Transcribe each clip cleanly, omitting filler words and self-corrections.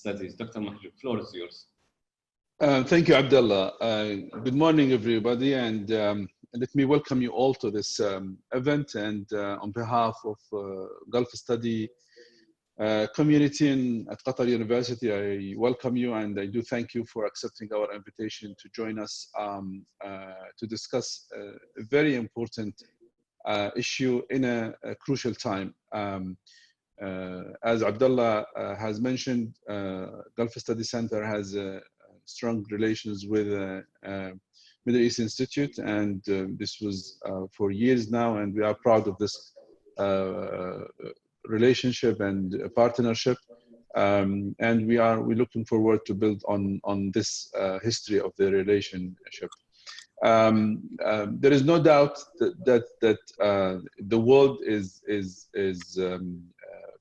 Studies. Dr. Mahjoub, floor is yours. Thank you, Abdullah. Good morning, everybody, and let me welcome you all to this event. And on behalf of Gulf Study community at Qatar University, I welcome you, and I do thank you for accepting our invitation to join us to discuss a very important issue in a crucial time. As Abdullah has mentioned, Gulf Study Center has strong relations with Middle East Institute, and this was for years now, and we are proud of this relationship and partnership, and we're looking forward to build on this history of the relationship. There is no doubt that the world is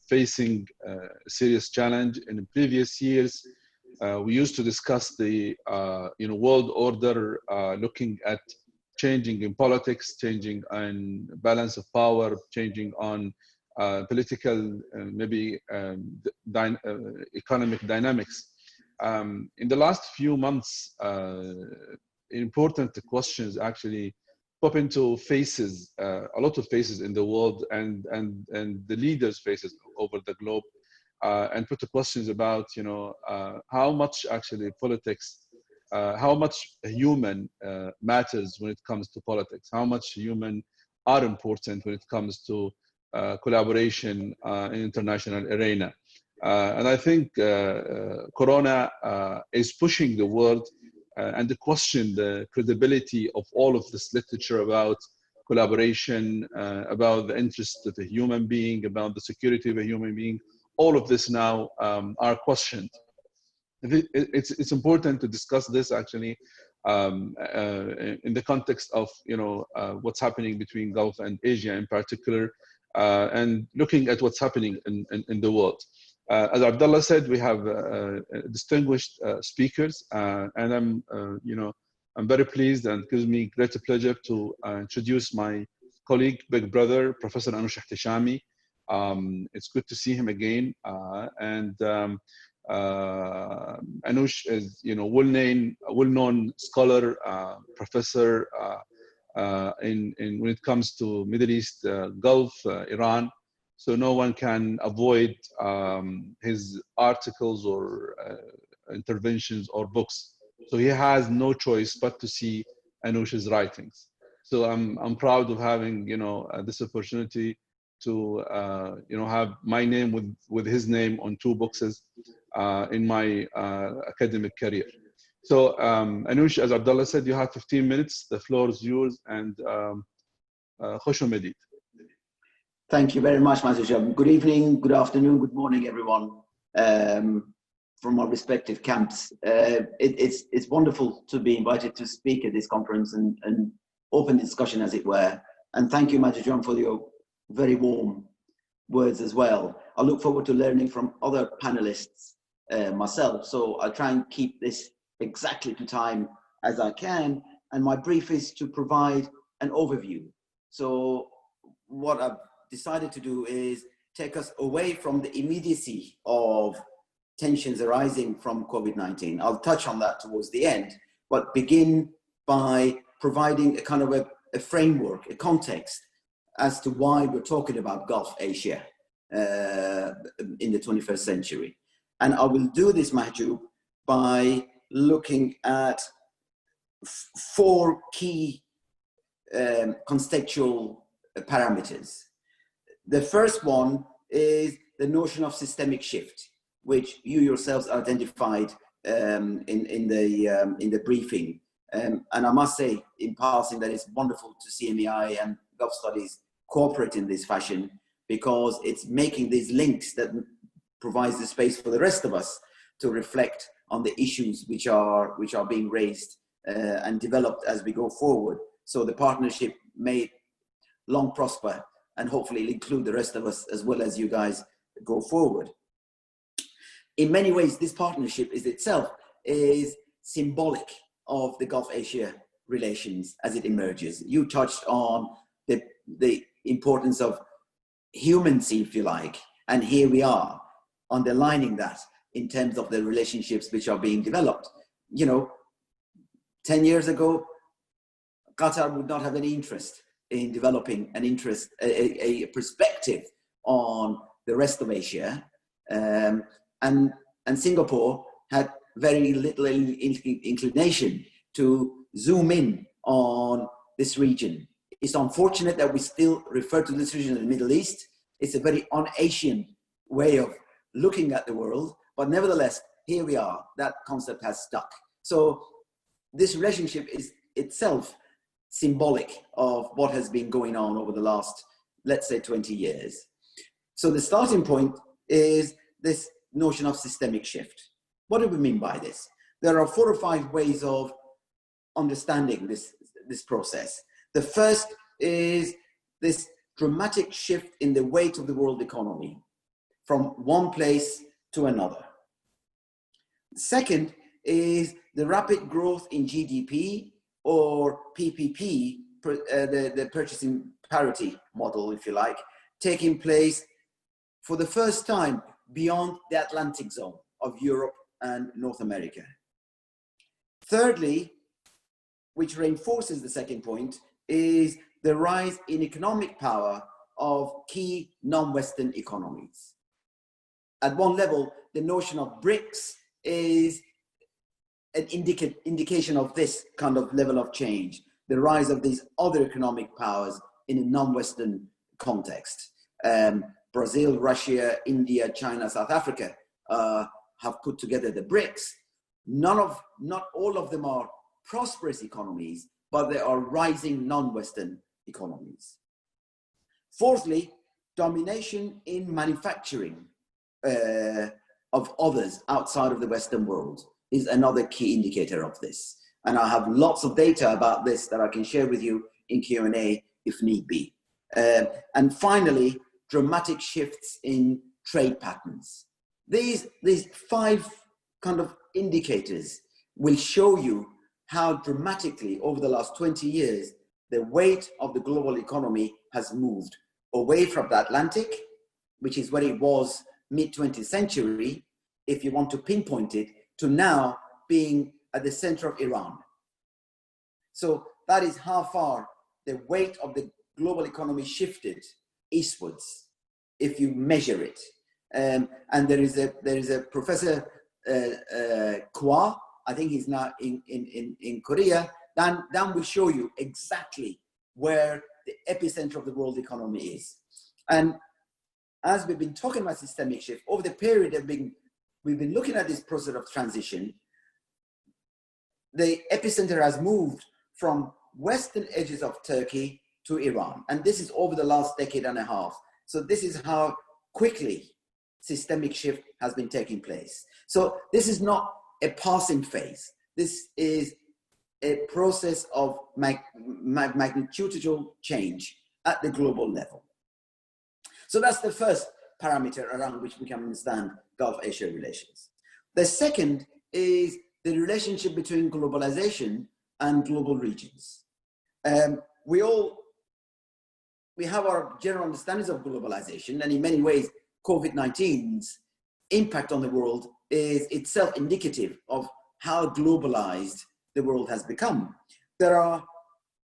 facing a serious challenge. In previous years, we used to discuss the world order, looking at changing in politics, changing on balance of power, changing on political, maybe economic dynamics. In the last few months, important questions actually pop into faces, a lot of faces in the world, and the leaders' faces over the globe, and put the questions about how much actually politics, how much human matters when it comes to politics, how much human are important when it comes to collaboration in international arena. And I think Corona is pushing the world and to question the credibility of all of this literature about collaboration, about the interest of a human being, about the security of a human being. All of this now are questioned. It's important to discuss this actually in the context of what's happening between Gulf and Asia in particular, and looking at what's happening in the world. As Abdullah said, we have distinguished speakers, and I'm very pleased, and it gives me great pleasure to introduce my colleague, big brother, Professor Anoush Ehtesami. It's good to see him again, and Anoush is well-known scholar, professor in when it comes to Middle East, Gulf, Iran. So no one can avoid his articles or interventions or books. So he has no choice but to see Anoush's writings. So I'm proud of having this opportunity to have my name with his name on two boxes in my academic career. So Anoush, as Abdullah said, you have 15 minutes. The floor is yours, and Khoshu Medid. Thank you very much, Majid. Good evening, good afternoon, good morning, everyone, from our respective camps. It's wonderful to be invited to speak at this conference and open discussion, as it were. And thank you, Majid, for your very warm words as well. I look forward to learning from other panelists myself. So I'll try and keep this exactly to time as I can. And my brief is to provide an overview. So what I've decided to do is take us away from the immediacy of tensions arising from COVID-19. I'll touch on that towards the end, but begin by providing a kind of a framework, a context as to why we're talking about Gulf Asia in the 21st century. And I will do this, Mahjoub, by looking at four key contextual parameters. The first one is the notion of systemic shift, which you yourselves identified in the briefing. And I must say, in passing, that it's wonderful to see MEI and Gulf Studies cooperate in this fashion, because it's making these links that provides the space for the rest of us to reflect on the issues which are being raised and developed as we go forward. So the partnership may long prosper, and hopefully include the rest of us as well as you guys go forward. In many ways, this partnership itself is symbolic of the Gulf Asia relations as it emerges. You touched on the importance of humancy, if you like, and here we are underlining that in terms of the relationships which are being developed. You know, 10 years ago, Qatar would not have any interest in developing a perspective on the rest of Asia. And Singapore had very little inclination to zoom in on this region. It's unfortunate that we still refer to this region as the Middle East. It's a very un-Asian way of looking at the world, but nevertheless, here we are. That concept has stuck. So this relationship is itself symbolic of what has been going on over the last, let's say, 20 years. So the starting point is this notion of systemic shift. What do we mean by this? There are 4 or 5 ways of understanding this process. The first is this dramatic shift in the weight of the world economy from one place to another. Second is the rapid growth in GDP, or PPP, the purchasing parity model, if you like, taking place for the first time beyond the Atlantic zone of Europe and North America. Thirdly, which reinforces the second point, is the rise in economic power of key non-Western economies. At one level, the notion of BRICS is an indication of this kind of level of change, the rise of these other economic powers in a non-Western context. Brazil, Russia, India, China, South Africa have put together the BRICS. Not all of them are prosperous economies, but they are rising non-Western economies. Fourthly, domination in manufacturing of others outside of the Western world is another key indicator of this. And I have lots of data about this that I can share with you in Q&A if need be. And finally, dramatic shifts in trade patterns. These 5 kind of indicators will show you how dramatically over the last 20 years, the weight of the global economy has moved away from the Atlantic, which is where it was mid-20th century, if you want to pinpoint it, to now being at the center of Iran. So that is how far the weight of the global economy shifted eastwards, if you measure it. And there is a professor, Kwa, I think he's now in Korea, Dan will show you exactly where the epicenter of the world economy is. And as we've been talking about systemic shift, over the period we've been looking at this process of transition, the epicenter has moved from western edges of Turkey to Iran. And this is over the last decade and a half. So this is how quickly systemic shift has been taking place. So this is not a passing phase. This is a process of magnitudinal change at the global level. So that's the first parameter around which we can understand Gulf-Asia relations. The second is the relationship between globalization and global regions. We have our general understandings of globalization, and in many ways, COVID-19's impact on the world is itself indicative of how globalized the world has become. There are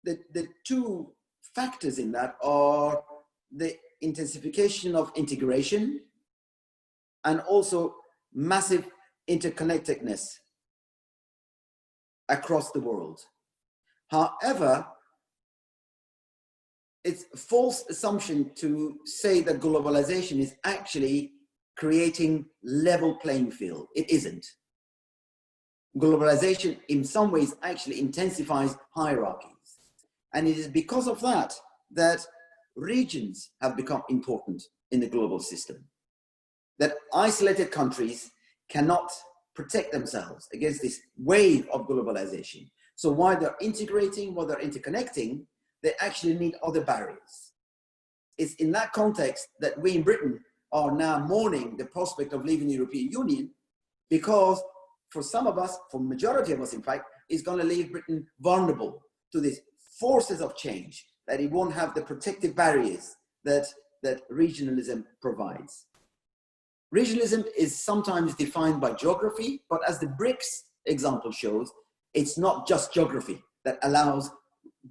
the 2 factors in that are the intensification of integration and also massive interconnectedness across the world. However, it's a false assumption to say that globalization is actually creating level playing field. It isn't. Globalization in some ways actually intensifies hierarchies. And it is because of that that regions have become important in the global system. That isolated countries cannot protect themselves against this wave of globalization. So while they're integrating, while they're interconnecting, they actually need other barriers. It's in that context that we in Britain are now mourning the prospect of leaving the European Union, because for some of us, for the majority of us in fact, it's going to leave Britain vulnerable to these forces of change, that it won't have the protective barriers that regionalism provides. regionalism is sometimes defined by geography, but as the BRICS example shows, it's not just geography that allows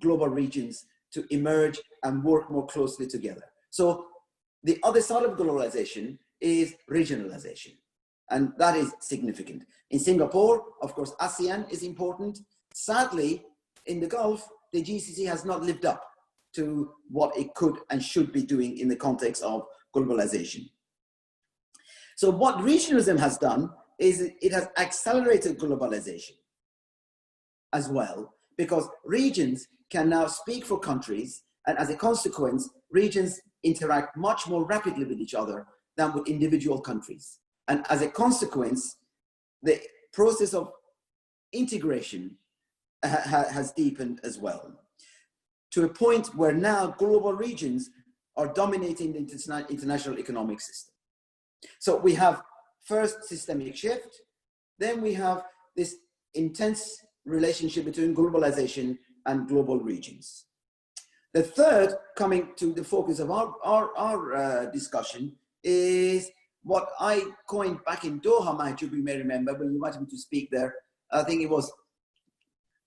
global regions to emerge and work more closely together. So the other side of globalization is regionalization, and that is significant. In Singapore, of course, ASEAN is important. Sadly, in the Gulf, the GCC has not lived up to what it could and should be doing in the context of globalization. So what regionalism has done is it has accelerated globalization as well, because regions can now speak for countries, and as a consequence, regions interact much more rapidly with each other than with individual countries. And as a consequence, the process of integration has deepened as well, to a point where now global regions are dominating the international economic system. So we have first systemic shift, then we have this intense relationship between globalization and global regions. The third, coming to the focus of our discussion, is what I coined back in Doha, Mahjub, you may remember, when you invited me to speak there. I think it was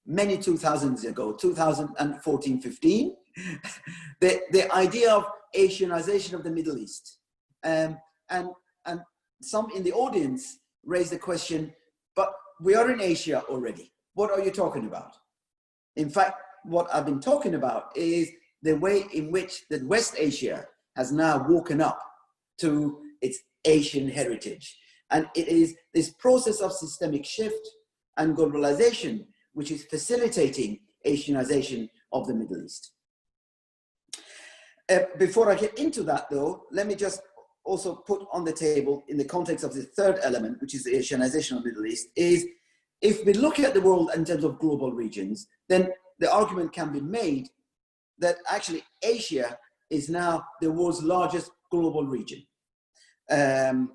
many 2000s ago, 2014, 15, the idea of Asianization of the Middle East. And some in the audience raised the question, but we are in Asia already. What are you talking about? In fact, what I've been talking about is the way in which that West Asia has now woken up to its Asian heritage. And it is this process of systemic shift and globalization which is facilitating Asianization of the Middle East. Before I get into that though, let me just also put on the table, in the context of the third element, which is the Asianization of the Middle East, is if we look at the world in terms of global regions, then the argument can be made that actually Asia is now the world's largest global region. And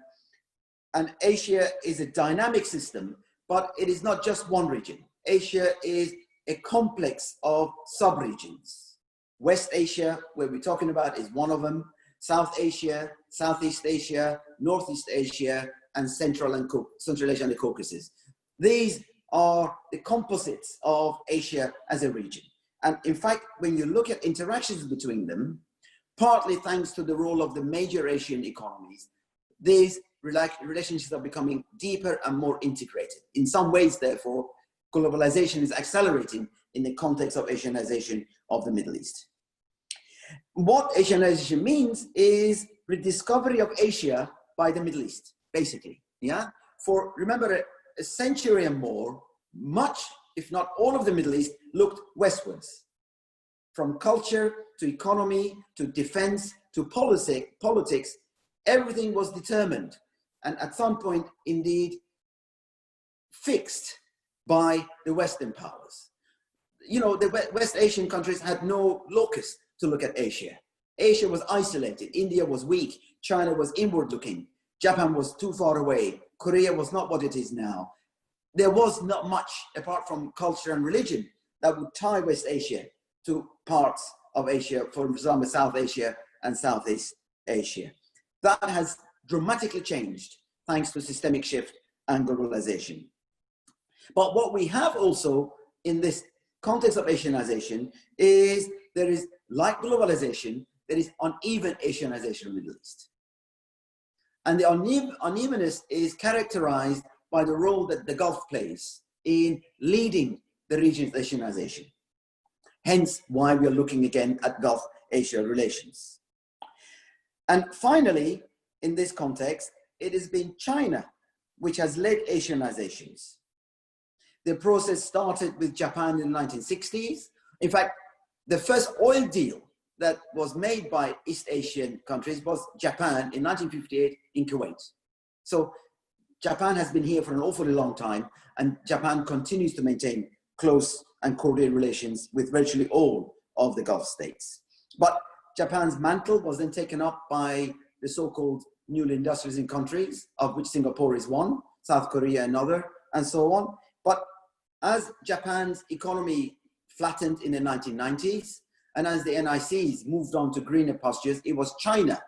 Asia is a dynamic system, but it is not just one region. Asia is a complex of sub-regions. West Asia, where we're talking about, is one of them. South Asia, Southeast Asia, Northeast Asia, and Central Asia and the Caucasus. These are the composites of Asia as a region. And in fact, when you look at interactions between them, partly thanks to the role of the major Asian economies, these relationships are becoming deeper and more integrated. In some ways, therefore, globalization is accelerating in the context of Asianization of the Middle East. What Asianization means is rediscovery of Asia by the Middle East, basically. Yeah. For, remember, a century and more, much, if not all of the Middle East looked westwards. From culture to economy to defense to politics, everything was determined and at some point indeed fixed by the Western powers. You know, the West Asian countries had no locus to look at Asia. Asia was isolated. India was weak. China was inward looking. Japan was too far away. Korea was not what it is now. There was not much apart from culture and religion that would tie West Asia to parts of Asia, for example, South Asia and Southeast Asia. That has dramatically changed thanks to systemic shift and globalization. But what we have also in this context of Asianization is there is, like globalization, there is uneven Asianization of the Middle East. And the unevenness is characterized by the role that the Gulf plays in leading the region's Asianization. Hence why we are looking again at Gulf-Asia relations. And finally, in this context, it has been China which has led Asianizations. The process started with Japan in the 1960s. In fact, the first oil deal that was made by East Asian countries was Japan in 1958 in Kuwait. So Japan has been here for an awfully long time, and Japan continues to maintain close and cordial relations with virtually all of the Gulf states. But Japan's mantle was then taken up by the so-called newly industrializing countries, of which Singapore is one, South Korea another, and so on. But as Japan's economy flattened in the 1990s, and as the NICs moved on to greener pastures, it was China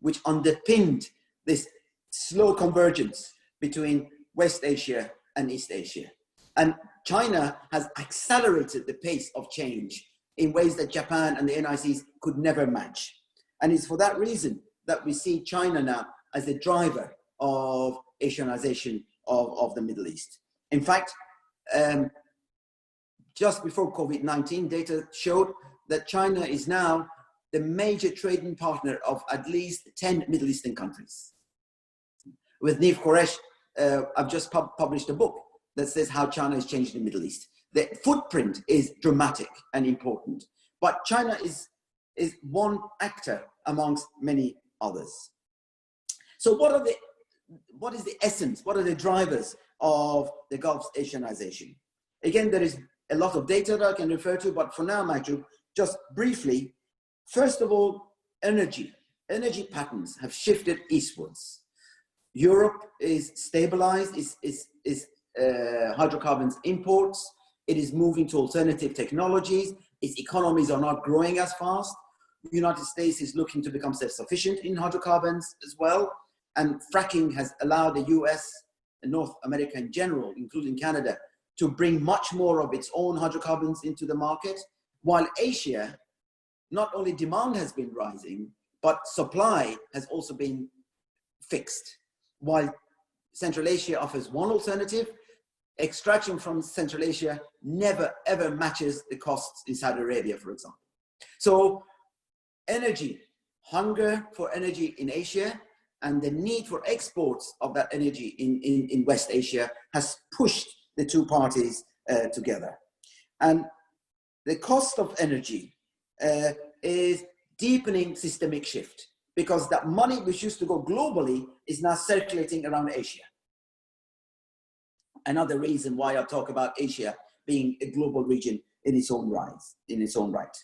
which underpinned this slow convergence between West Asia and East Asia. And China has accelerated the pace of change in ways that Japan and the NICs could never match. And it's for that reason that we see China now as the driver of Asianization of the Middle East. In fact, just before COVID-19, data showed that China is now the major trading partner of at least 10 Middle Eastern countries. With Niv Quresh, I've just published a book that says how China has changed the Middle East. The footprint is dramatic and important, but China is one actor amongst many others. So what is the essence? What are the drivers of the Gulf's Asianization? Again, there is a lot of data that I can refer to, but for now, Majdu, just briefly, first of all, energy patterns have shifted eastwards. Europe is stabilized, is hydrocarbons imports. It is moving to alternative technologies. Its economies are not growing as fast. The United States is looking to become self-sufficient in hydrocarbons as well. And fracking has allowed the US and North America in general, including Canada, to bring much more of its own hydrocarbons into the market. While Asia, not only demand has been rising, but supply has also been fixed. While Central Asia offers one alternative, extraction from Central Asia never ever matches the costs in Saudi Arabia, for example. So energy, hunger for energy in Asia, and the need for exports of that energy in West Asia has pushed the two parties together. And the cost of energy is deepening systemic shift, because that money which used to go globally is now circulating around Asia. Another reason why I talk about Asia being a global region in its own right.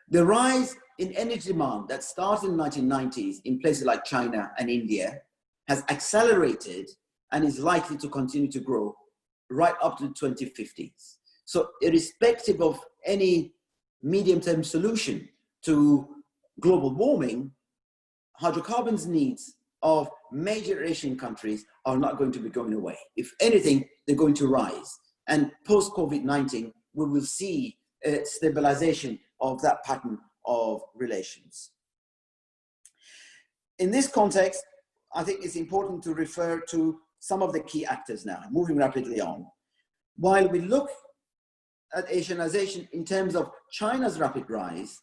The rise in energy demand that started in the 1990s in places like China and India has accelerated and is likely to continue to grow right up to the 2050s. So irrespective of any medium-term solution to global warming, hydrocarbons needs of major Asian countries are not going to be going away. If anything, they're going to rise. And post-COVID-19, we will see a stabilization of that pattern of relations. In this context, I think it's important to refer to some of the key actors now, moving rapidly on. While we look at Asianization in terms of China's rapid rise,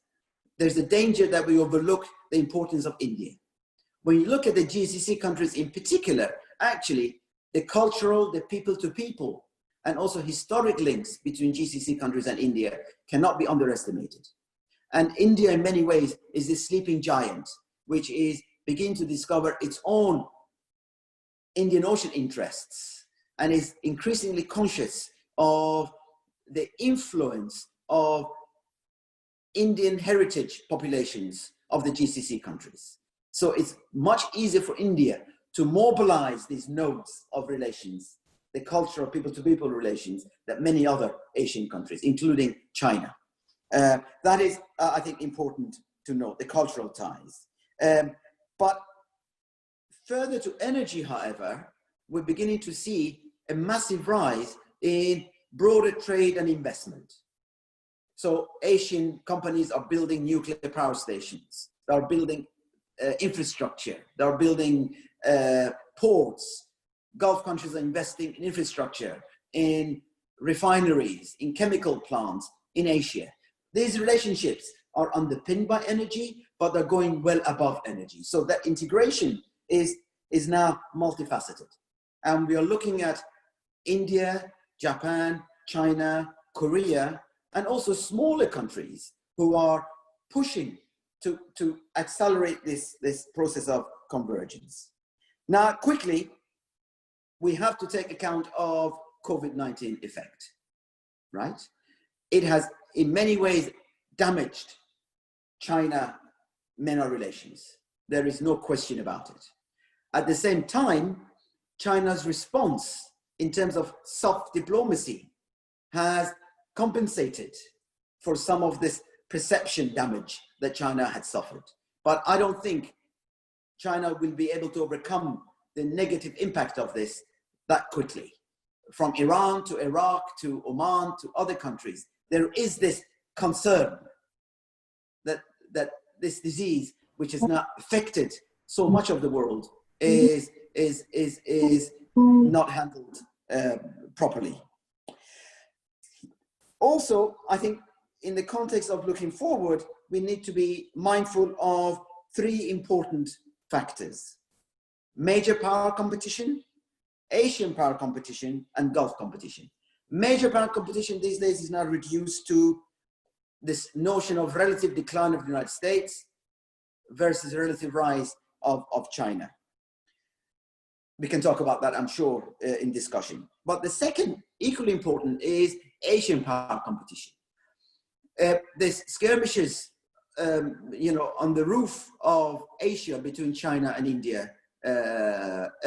there's a danger that we overlook the importance of India. When you look at the GCC countries in particular, actually, the cultural, the people-to-people, and also historic links between GCC countries and India cannot be underestimated. And India, in many ways, is this sleeping giant, which is beginning to discover its own Indian Ocean interests and is increasingly conscious of the influence of Indian heritage populations of the GCC countries. So it's much easier for India to mobilize these nodes of relations, the cultural people-to-people relations, that many other Asian countries, including China. That is, I think, important to note, the cultural ties. But further to energy, however, we're beginning to see a massive rise in broader trade and investment. So Asian companies are building nuclear power stations, they are building infrastructure, they are building ports. Gulf countries are investing in infrastructure, in refineries, in chemical plants in Asia. These relationships are underpinned by energy, but they're going well above energy. So that integration is now multifaceted. And we are looking at India, Japan, China, Korea, and also smaller countries who are pushing to accelerate this process of convergence. Now, quickly, we have to take account of COVID-19 effect, right? It has in many ways damaged China-MENA relations. There is no question about it. At the same time, China's response in terms of soft diplomacy has compensated for some of this perception damage that China had suffered. But I don't think China will be able to overcome the negative impact of this that quickly. From Iran to Iraq to Oman to other countries, there is this concern that this disease, which has now affected so much of the world, is not handled properly. Also, I think in the context of looking forward, we need to be mindful of three important factors: major power competition, Asian power competition, and Gulf competition. Major power competition these days is now reduced to this notion of relative decline of the United States versus relative rise of China. We can talk about that, I'm sure, in discussion. But the second, equally important, is Asian power competition. This skirmishes, on the roof of Asia between China and India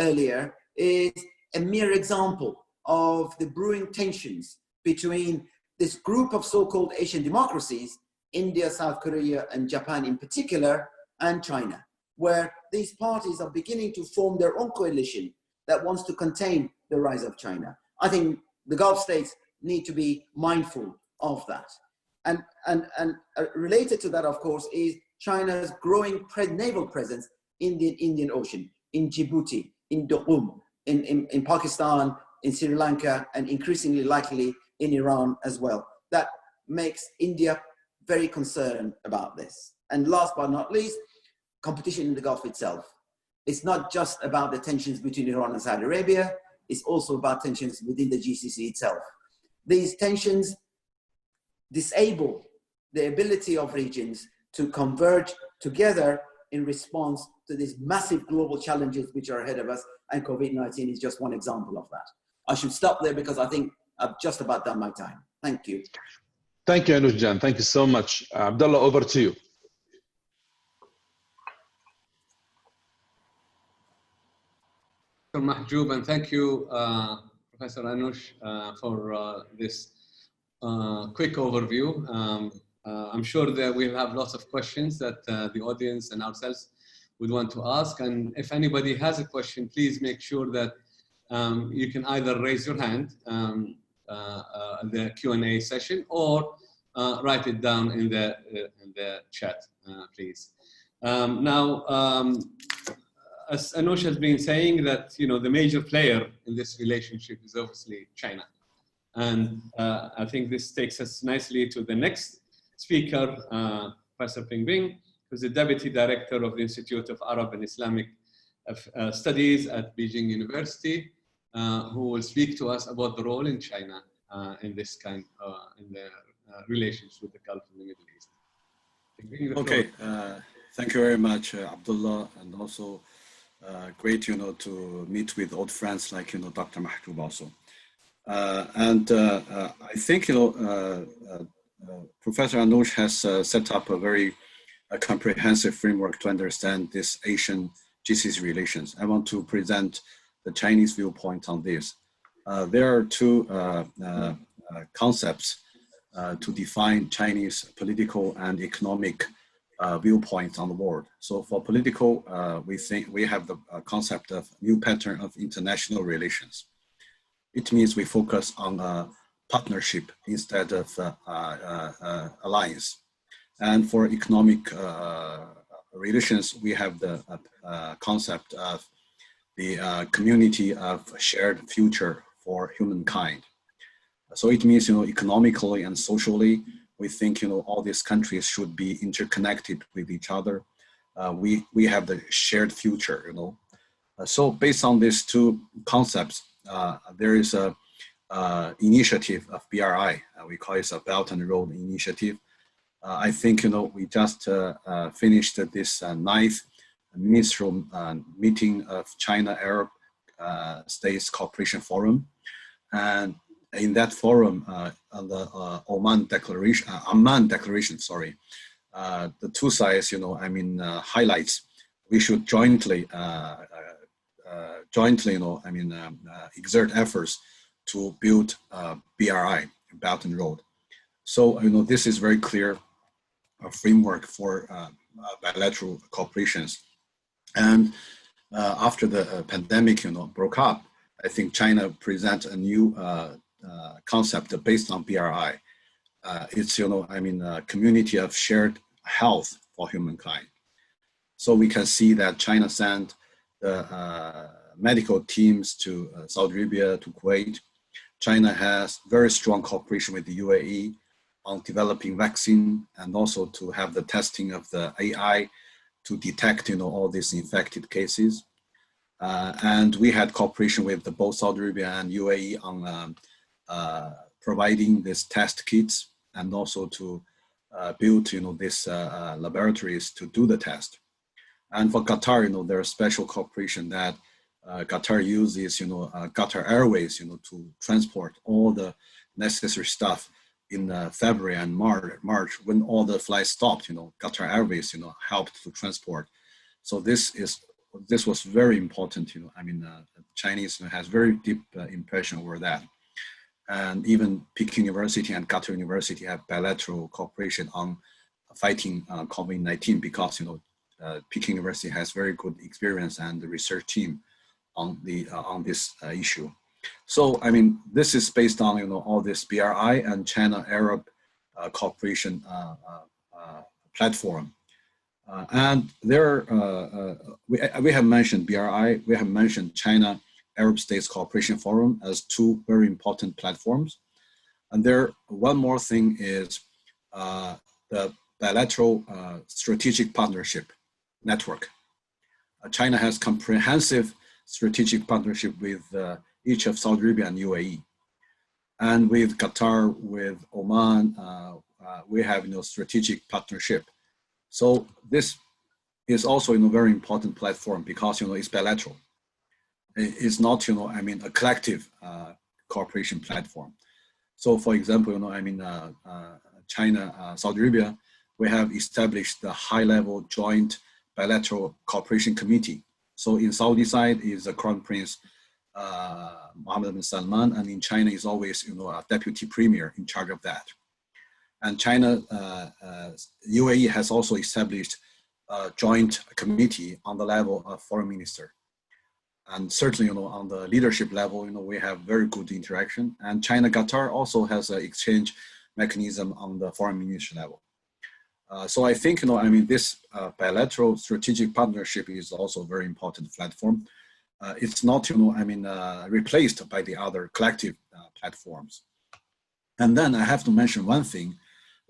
earlier is a mere example of the brewing tensions between this group of so-called Asian democracies, India, South Korea, and Japan in particular, and China, where these parties are beginning to form their own coalition that wants to contain the rise of China. I think the Gulf states need to be mindful of that. And related to that, of course, is China's growing naval presence in the Indian Ocean, in Djibouti, in Durham, in Pakistan, in Sri Lanka, and increasingly likely in Iran as well. That makes India very concerned about this. And last but not least, competition in the Gulf itself. It's not just about the tensions between Iran and Saudi Arabia, it's also about tensions within the GCC itself. These tensions disable the ability of regions to converge together in response to these massive global challenges which are ahead of us, and COVID-19 is just one example of that. I should stop there because I think I've just about done my time. Thank you. Thank you, Anoush Jan. Thank you so much. Abdullah, over to you. Dr. Mahjoub, and thank you, Professor Anoush, for this quick overview. I'm sure that we'll have lots of questions that the audience and ourselves would want to ask. And if anybody has a question, please make sure that you can either raise your hand in the Q&A session or write it down in the chat, please. As Anoush has been saying, that the major player in this relationship is obviously China, and I think this takes us nicely to the next speaker, Professor Ping Bing, who's the Deputy Director of the Institute of Arab and Islamic Studies at Beijing University, who will speak to us about the role in China in this kind in the relations with the Gulf and the Middle East. Okay, thank you very much, Abdullah, and also great, to meet with old friends like, Dr. Mahjoub also. I think, Professor Anoush has set up a very comprehensive framework to understand this Asian GCC relations. I want to present the Chinese viewpoint on this. There are two concepts to define Chinese political and economic viewpoint on the world. So for political, we think we have the concept of new pattern of international relations. It means we focus on partnership instead of alliance. And for economic relations, we have the concept of the community of shared future for humankind. So it means, economically and socially, we think, all these countries should be interconnected with each other. We have the shared future, So based on these two concepts, there is a initiative of BRI. We call it a Belt and Road Initiative. I think, we just finished this ninth ministerial meeting of China Arab States Cooperation Forum. And in that forum, on the Amman Declaration, the two sides, highlights we should jointly, exert efforts to build BRI, Belt and Road. So, this is very clear framework for bilateral cooperations. And after the pandemic, broke up, I think China presents a new concept based on BRI. It's, a community of shared health for humankind. So we can see that China sent the medical teams to Saudi Arabia, to Kuwait. China has very strong cooperation with the UAE on developing vaccine, and also to have the testing of the AI to detect, all these infected cases. And we had cooperation with both Saudi Arabia and UAE on providing these test kits, and also to build, these laboratories to do the test. And for Qatar, there is special cooperation that Qatar uses, Qatar Airways, to transport all the necessary stuff in February and March, when all the flights stopped. Qatar Airways, helped to transport. So this was very important. Chinese has very deep impression over that. And even Peking University and Qatar University have bilateral cooperation on fighting COVID-19, because Peking University has very good experience and the research team on this issue. So this is based on all this BRI and China-Arab cooperation platform. And there we have mentioned BRI, we have mentioned China Arab States Cooperation Forum as two very important platforms. And there, one more thing is the bilateral strategic partnership network. China has comprehensive strategic partnership with each of Saudi Arabia and UAE. And with Qatar, with Oman, we have strategic partnership. So this is also a very important platform, because it's bilateral. It's not a collective cooperation platform. So for example, China, Saudi Arabia, we have established the high-level joint bilateral cooperation committee. So in Saudi side is the Crown Prince Mohammed bin Salman, and in China is always a deputy premier in charge of that. And China, UAE has also established a joint committee on the level of foreign minister. And certainly, on the leadership level, we have very good interaction. And China, Qatar also has an exchange mechanism on the foreign minister level. So I think, this bilateral strategic partnership is also a very important platform. It's not, replaced by the other collective platforms. And then I have to mention one thing,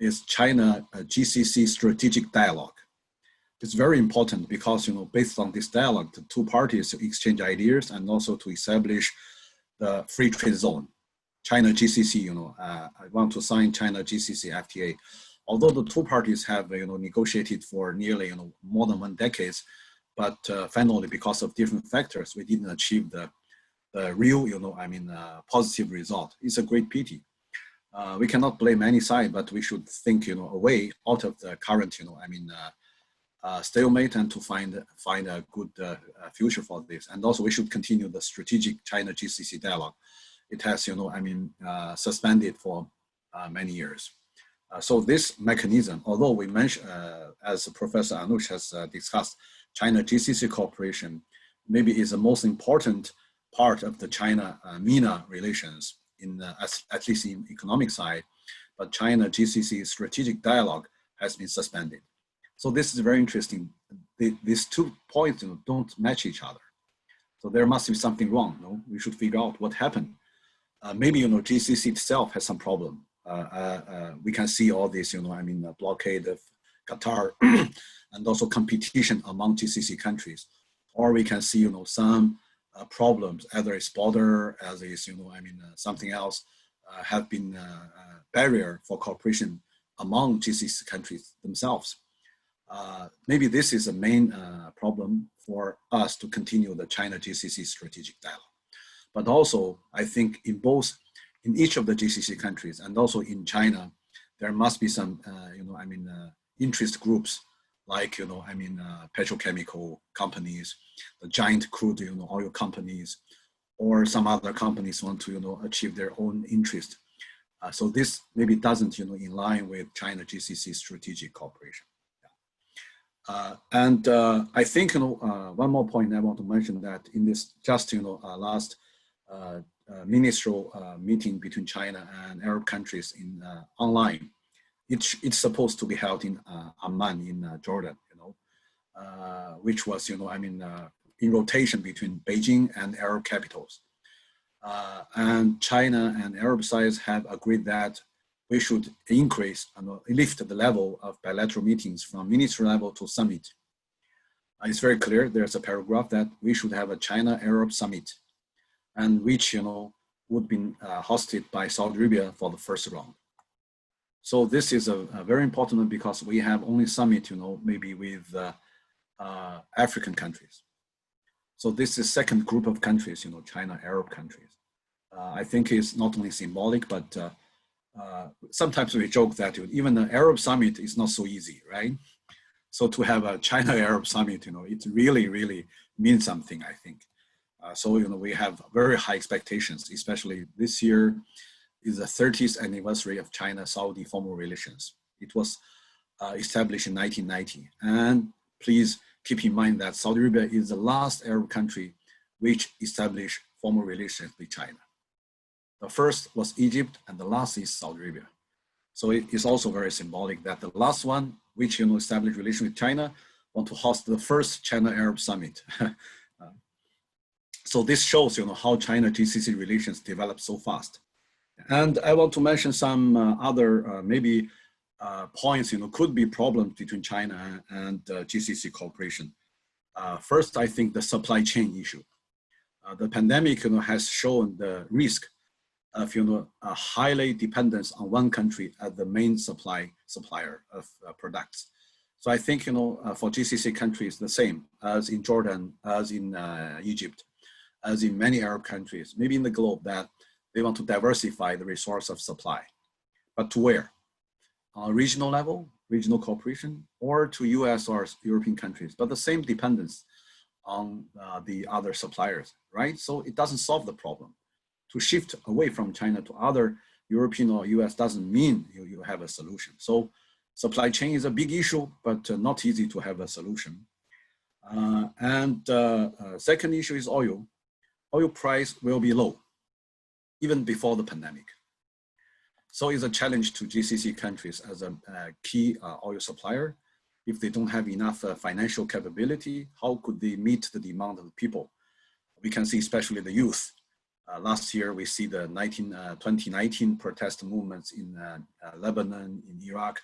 is China GCC strategic dialogue. It's very important because, based on this dialogue, the two parties exchange ideas and also to establish the free trade zone. China GCC, I want to sign China GCC FTA. Although the two parties have, negotiated for nearly, more than 1 decade, but finally, because of different factors, we didn't achieve the real, positive result. It's a great pity. We cannot blame any side, but we should think, a way out of the current, stalemate, and to find a good future for this. And also we should continue the strategic China GCC dialogue. It has, suspended for many years. So this mechanism, although we mentioned, as Professor Anoush has discussed, China GCC cooperation maybe is the most important part of the China-MENA relations, at least in economic side, but China GCC strategic dialogue has been suspended. So this is very interesting. These 2 points don't match each other. So there must be something wrong. We should figure out what happened. Maybe GCC itself has some problem. We can see all this, blockade of Qatar and also competition among GCC countries. Or we can see, some problems, either it's border, as is, something else, have been barrier for cooperation among GCC countries themselves. Maybe this is the main problem for us to continue the China GCC strategic dialogue. But also, I think in each of the GCC countries and also in China, there must be some, interest groups like, petrochemical companies, the giant crude, oil companies, or some other companies want to, achieve their own interest. So this maybe doesn't, in line with China GCC strategic cooperation. I think, one more point I want to mention that in this just, last ministerial meeting between China and Arab countries in online, it's supposed to be held in Amman in Jordan, which was, in rotation between Beijing and Arab capitals. And China and Arab sides have agreed that we should increase and lift the level of bilateral meetings from ministerial level to summit. It's very clear, there's a paragraph that we should have a China-Arab summit, and which, would be hosted by Saudi Arabia for the first round. So this is a very important one because we have only summit, maybe with African countries. So this is second group of countries, China, Arab countries. I think it's not only symbolic, but sometimes we joke that even the Arab summit is not so easy, right? So to have a China-Arab summit, it really, really means something, I think. So, we have very high expectations, especially this year is the 30th anniversary of China-Saudi formal relations. It was established in 1990. And please keep in mind that Saudi Arabia is the last Arab country which established formal relations with China. The first was Egypt and the last is Saudi Arabia. So it is also very symbolic that the last one, which, established relations with China, want to host the first China-Arab summit. So this shows, how China-GCC relations developed so fast. And I want to mention some other maybe points, could be problems between China and GCC cooperation. First, I think the supply chain issue. The pandemic, has shown the risk of, a highly dependence on one country as the main supplier of products. So I think, for GCC countries, the same as in Jordan, as in Egypt, as in many Arab countries, maybe in the globe, that they want to diversify the resource of supply. But to where? Regional level, regional cooperation, or to US or European countries, but the same dependence on the other suppliers, right? So it doesn't solve the problem. To shift away from China to other European or US doesn't mean you have a solution. So supply chain is a big issue, but not easy to have a solution. Second issue is oil. Oil price will be low, even before the pandemic. So it's a challenge to GCC countries as a key oil supplier. If they don't have enough financial capability, how could they meet the demand of the people? We can see especially the youth. Last year, we see the 2019 protest movements in Lebanon, in Iraq,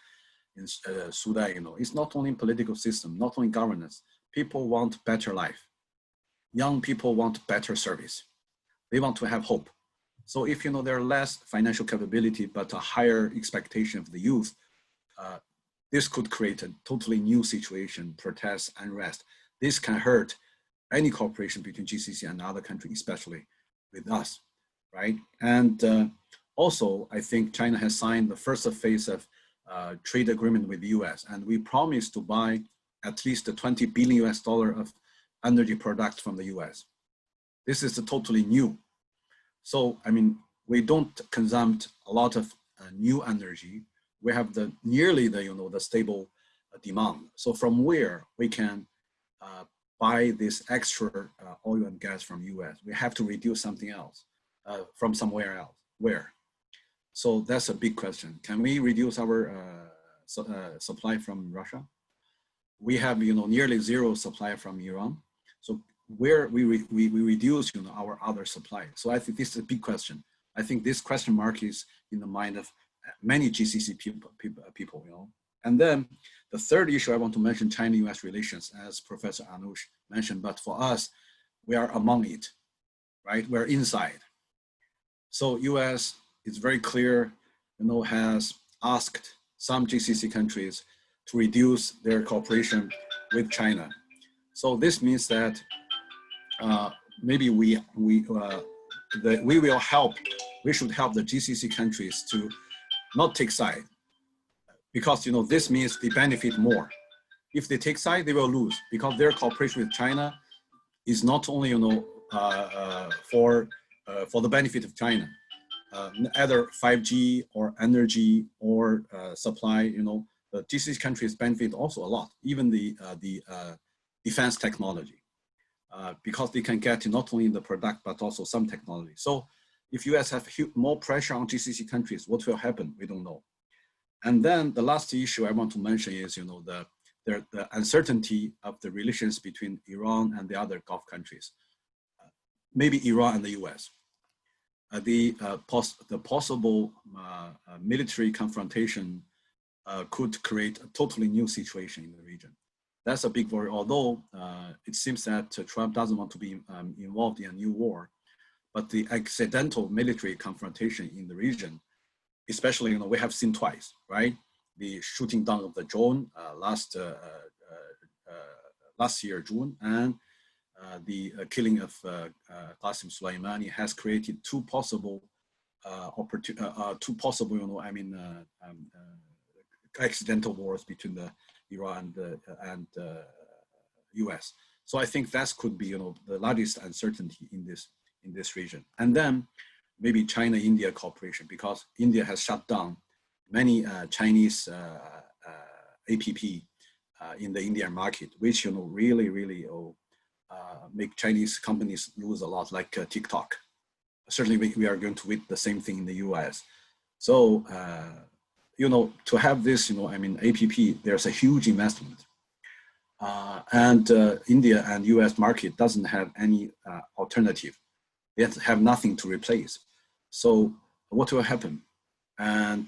in Sudan. It's not only political system, not only governance. People want better life. Young people want better service. They want to have hope. So if, there are less financial capability, but a higher expectation of the youth, this could create a totally new situation, protests, unrest. This can hurt any cooperation between GCC and other countries, especially with us, right? And also, I think China has signed the first phase of trade agreement with the US, and we promised to buy at least $20 billion of energy products from the US. This is totally new. So, we don't consume a lot of new energy. We have nearly the stable demand. So from where we can buy this extra oil and gas from US, we have to reduce something else from somewhere else. Where? So that's a big question. Can we reduce our supply from Russia? We have nearly zero supply from Iran. So where we reduce our other supply. So I think this is a big question. I think this question mark is in the mind of many GCC people. And then the third issue I want to mention, China-US relations, as Professor Anoush mentioned, but for us, we are among it, right? We're inside. So US is very clear, has asked some GCC countries to reduce their cooperation with China. So this means that maybe we should help the GCC countries to not take side, because this means they benefit more. If they take side, they will lose, because their cooperation with China is not only for the benefit of China, either 5G or energy or supply, the GCC countries benefit also a lot, even the defense technology, because they can get not only the product, but also some technology. So if US have more pressure on GCC countries, what will happen? We don't know. And then the last issue I want to mention is, the uncertainty of the relations between Iran and the other Gulf countries, maybe Iran and the US. The possible military confrontation could create a totally new situation in the region. That's a big worry, although it seems that Trump doesn't want to be involved in a new war, but the accidental military confrontation in the region, especially, we have seen twice, right? The shooting down of the drone last year, June, and the killing of Qasem Soleimani has created two possible, accidental wars between the Iran and US. So I think that could be, the largest uncertainty in this region. And then maybe China-India cooperation, because India has shut down many Chinese APP in the Indian market, which really make Chinese companies lose a lot, like TikTok. Certainly, we are going to witness the same thing in the US. So, to have this, APP, there's a huge investment. And India and US market doesn't have any alternative. They have nothing to replace. So what will happen? And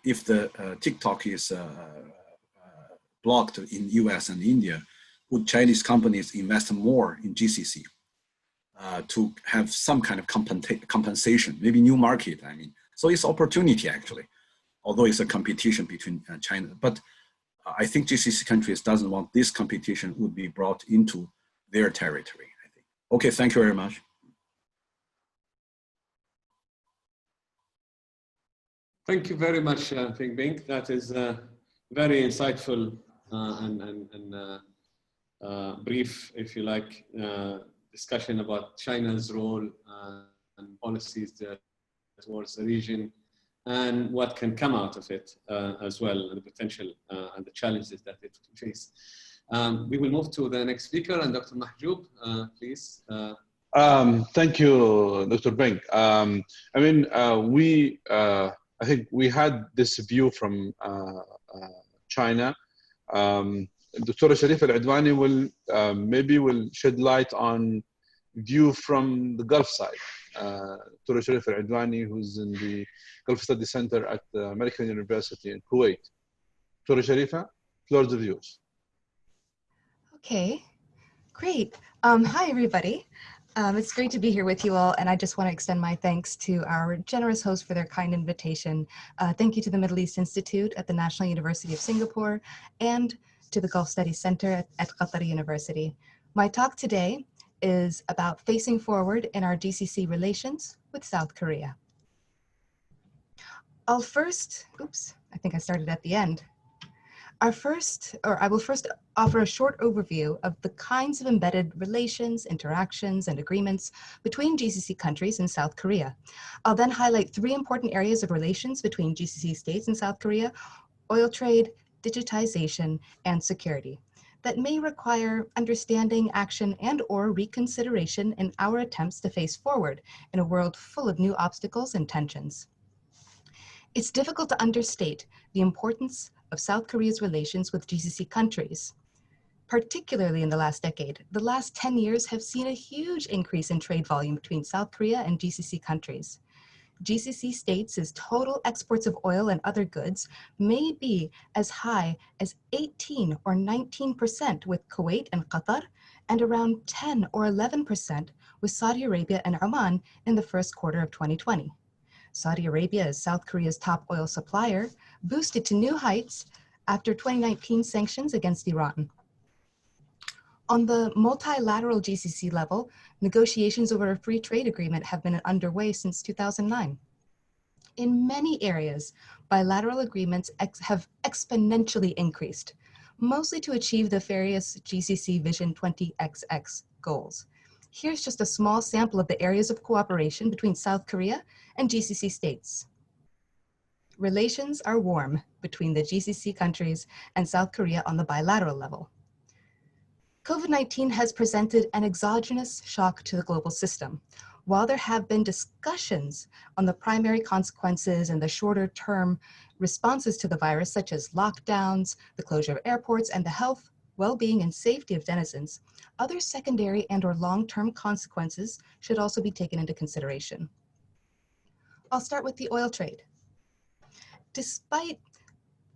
if the TikTok is blocked in US and India, would Chinese companies invest more in GCC to have some kind of compensation, maybe new market, So it's opportunity, actually, although it's a competition between China. But I think GCC countries doesn't want this competition would be brought into their territory, I think. Okay, thank you very much. Thank you very much, Bing. That is very insightful and brief, if you like, discussion about China's role and policies towards the region and what can come out of it as well, and the potential and the challenges that it will face. We will move to the next speaker, and Dr. Mahjoub, please. Thank you, Dr. Bing. I think we had this view from China. Dr. Sharif Al-Adwani will shed light on view from the Gulf side. Dr. Sharif Al-Adwani, who's in the Gulf Study Center at the American University in Kuwait. Dr. Sharifa, floor is yours. Okay, great. Hi, everybody. It's great to be here with you all, and I just want to extend my thanks to our generous host for their kind invitation. Thank you to the Middle East Institute at the National University of Singapore and to the Gulf Studies Center at Qatar University. My talk today is about facing forward in our GCC relations with South Korea. I will first offer a short overview of the kinds of embedded relations, interactions, and agreements between GCC countries and South Korea. I'll then highlight 3 important areas of relations between GCC states and South Korea: oil trade, digitization, and security, that may require understanding, action, and/or reconsideration in our attempts to face forward in a world full of new obstacles and tensions. It's difficult to understate the importance of South Korea's relations with GCC countries. Particularly in the last decade, the last 10 years have seen a huge increase in trade volume between South Korea and GCC countries. GCC states' total exports of oil and other goods may be as high as 18 or 19% with Kuwait and Qatar, and around 10 or 11% with Saudi Arabia and Oman in the first quarter of 2020. Saudi Arabia, as South Korea's top oil supplier, boosted to new heights after 2019 sanctions against Iran. On the multilateral GCC level, negotiations over a free trade agreement have been underway since 2009. In many areas, bilateral agreements have exponentially increased, mostly to achieve the various GCC Vision 20XX goals. Here's just a small sample of the areas of cooperation between South Korea and GCC states. relations are warm between the GCC countries and South Korea on the bilateral level. COVID-19 has presented an exogenous shock to the global system. While there have been discussions on the primary consequences and the shorter term responses to the virus, such as lockdowns, the closure of airports, and the health, well-being, and safety of denizens, other secondary and/or long-term consequences should also be taken into consideration. I'll start with the oil trade. Despite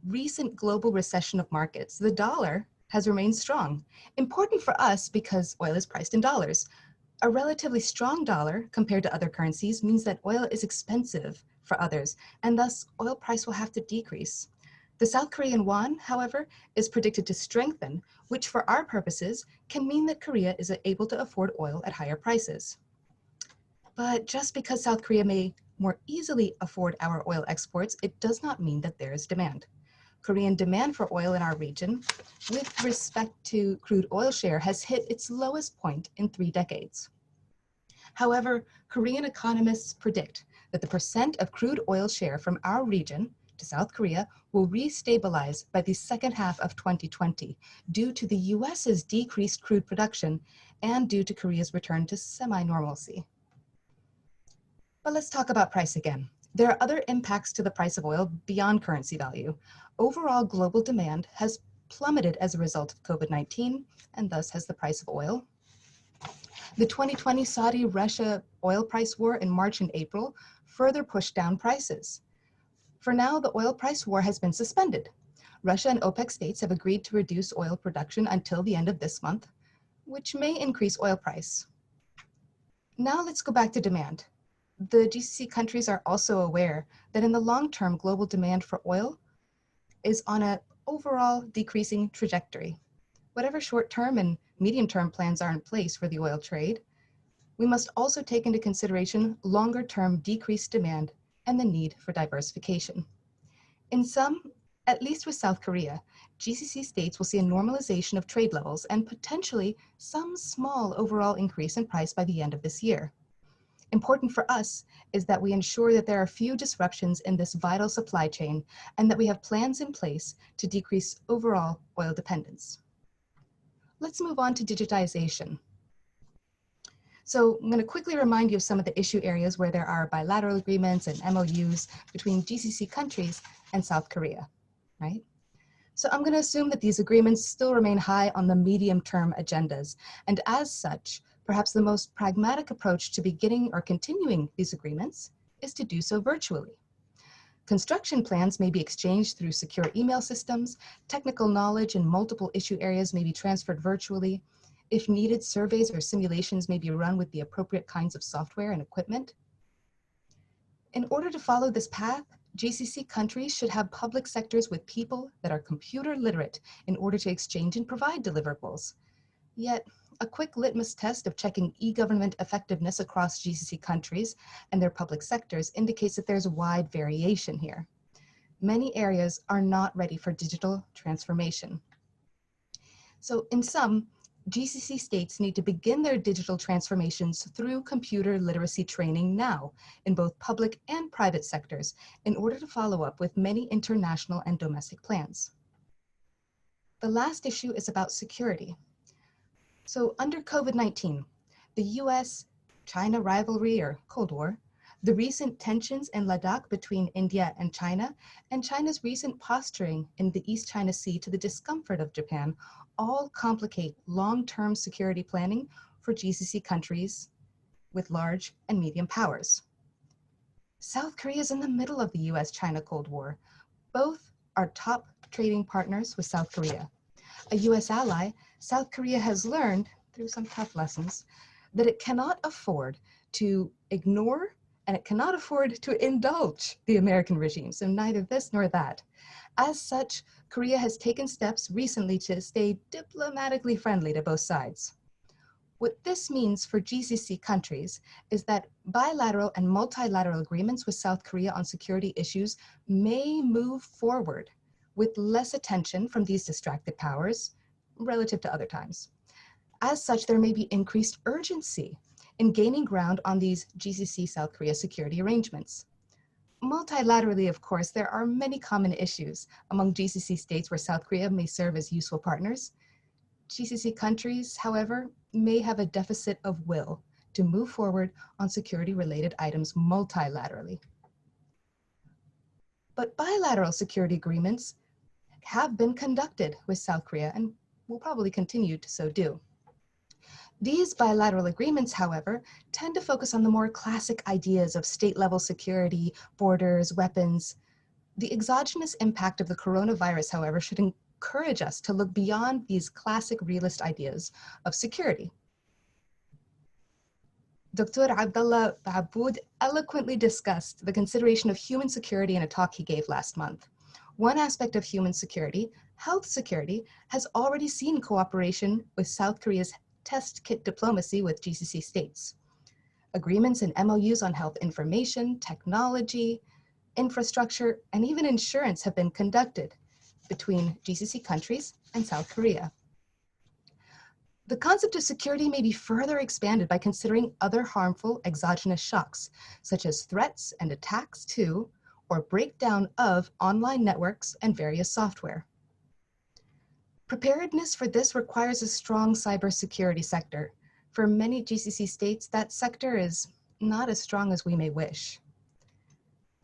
recent global recession of markets, the dollar has remained strong. Important for us because oil is priced in dollars. A relatively strong dollar compared to other currencies means that oil is expensive for others, and thus oil price will have to decrease. The South Korean won, however, is predicted to strengthen, which for our purposes can mean that Korea is able to afford oil at higher prices. But just because South Korea may more easily afford our oil exports, it does not mean that there is demand. Korean demand for oil in our region, with respect to crude oil share, has hit its lowest point in 3 decades. However, Korean economists predict that the percent of crude oil share from our region to South Korea will restabilize by the second half of 2020 due to the US's decreased crude production and due to Korea's return to semi-normalcy. But let's talk about price again. There are other impacts to the price of oil beyond currency value. Overall global demand has plummeted as a result of COVID-19, and thus has the price of oil. The 2020 Saudi-Russia oil price war in March and April further pushed down prices. For now, the oil price war has been suspended. Russia and OPEC states have agreed to reduce oil production until the end of this month, which may increase oil price. Now let's go back to demand. The GCC countries are also aware that in the long term, global demand for oil is on an overall decreasing trajectory. Whatever short-term and medium-term plans are in place for the oil trade, we must also take into consideration longer-term decreased demand and the need for diversification. In sum, at least with South Korea, GCC states will see a normalization of trade levels and potentially some small overall increase in price by the end of this year. Important for us is that we ensure that there are few disruptions in this vital supply chain and that we have plans in place to decrease overall oil dependence. Let's move on to digitization. So I'm going to quickly remind you of some of the issue areas where there are bilateral agreements and MOUs between GCC countries and South Korea, right? So I'm going to assume that these agreements still remain high on the medium-term agendas, and as such, perhaps the most pragmatic approach to beginning or continuing these agreements is to do so virtually. Construction plans may be exchanged through secure email systems, technical knowledge in multiple issue areas may be transferred virtually. If needed, surveys or simulations may be run with the appropriate kinds of software and equipment. In order to follow this path, GCC countries should have public sectors with people that are computer literate in order to exchange and provide deliverables. Yet, a quick litmus test of checking e-government effectiveness across GCC countries and their public sectors indicates that there's wide variation here. Many areas are not ready for digital transformation. So in sum, GCC states need to begin their digital transformations through computer literacy training now in both public and private sectors in order to follow up with many international and domestic plans. The last issue is about security. So under COVID-19, the US-China rivalry or Cold War, the recent tensions in Ladakh between India and China's recent posturing in the East China Sea to the discomfort of Japan all complicate long-term security planning for GCC countries with large and medium powers. South Korea is in the middle of the US-China Cold War. Both are top trading partners with South Korea. A US ally, South Korea has learned, through some tough lessons, that it cannot afford to ignore and it cannot afford to indulge the American regime, so neither this nor that. As such, Korea has taken steps recently to stay diplomatically friendly to both sides. What this means for GCC countries is that bilateral and multilateral agreements with South Korea on security issues may move forward with less attention from these distracted powers relative to other times. As such, there may be increased urgency in gaining ground on these GCC South Korea security arrangements. Multilaterally, of course, there are many common issues among GCC states where South Korea may serve as useful partners. GCC countries, however, may have a deficit of will to move forward on security-related items multilaterally. But bilateral security agreements have been conducted with South Korea and will probably continue to so do. These bilateral agreements, however, tend to focus on the more classic ideas of state-level security, borders, weapons. The exogenous impact of the coronavirus, however, should encourage us to look beyond these classic realist ideas of security. Dr. Abdullah Aboud eloquently discussed the consideration of human security in a talk he gave last month. One aspect of human security, health security, has already seen cooperation with South Korea's test kit diplomacy with GCC states. Agreements and MOUs on health information, technology, infrastructure, and even insurance have been conducted between GCC countries and South Korea. The concept of security may be further expanded by considering other harmful exogenous shocks, such as threats and attacks to, or breakdown of online networks and various software. Preparedness for this requires a strong cybersecurity sector. For many GCC states, that sector is not as strong as we may wish.